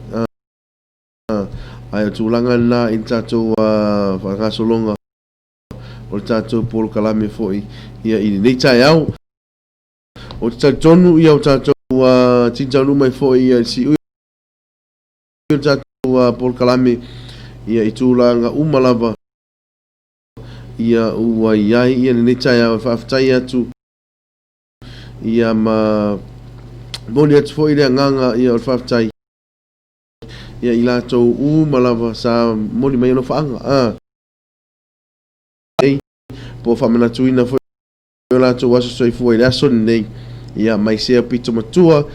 ai o tūlanga na i tātou whakaso longa o le tātou Paul Kalame foi ia i nei tai au o te tonu ia o tātou tintanu mai foi ia si ui o tātou Paul Kalame ia i tūlanga umalava ia ua iai ia nei tai au whaftai atu ia ma moni atu foi le nganga ia o whaftai ia i lātou umalava sa moni mai ono whaanga po whamanatuina foi o lātou waso soifua i le aso nei ia mai sea pito matua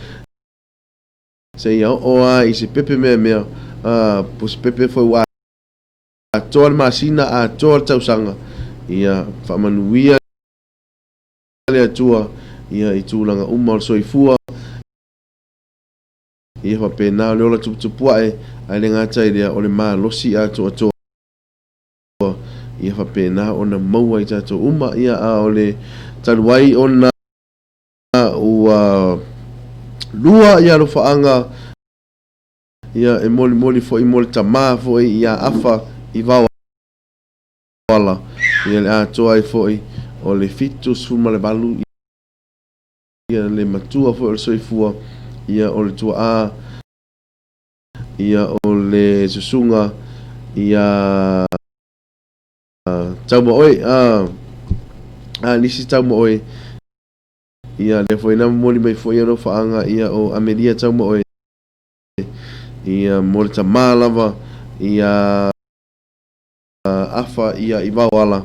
se ia o a i se pepe mea po se pepe foi wa a toa masina a toa tausanga ia whamanuia le atua ia i tūlanga o soifua ia whapena le ola tuputupua ai le ngātai rea o le maa losi a toa ia whapena ona maua i tātou ia a o le taluai ona ua lua ia lo whaanga ia e moli foi moli tamā foi ia afa i wala ia le atoa foi o le fitus fuma le balu ia le matua foi o le soifua ia o le tua ia o le susunga ia tauma oi nisi tauma oi ia le foi na moli mai foi no faanga ia o Ameria tauma oi ia moli tamā lava ia afa ia i wala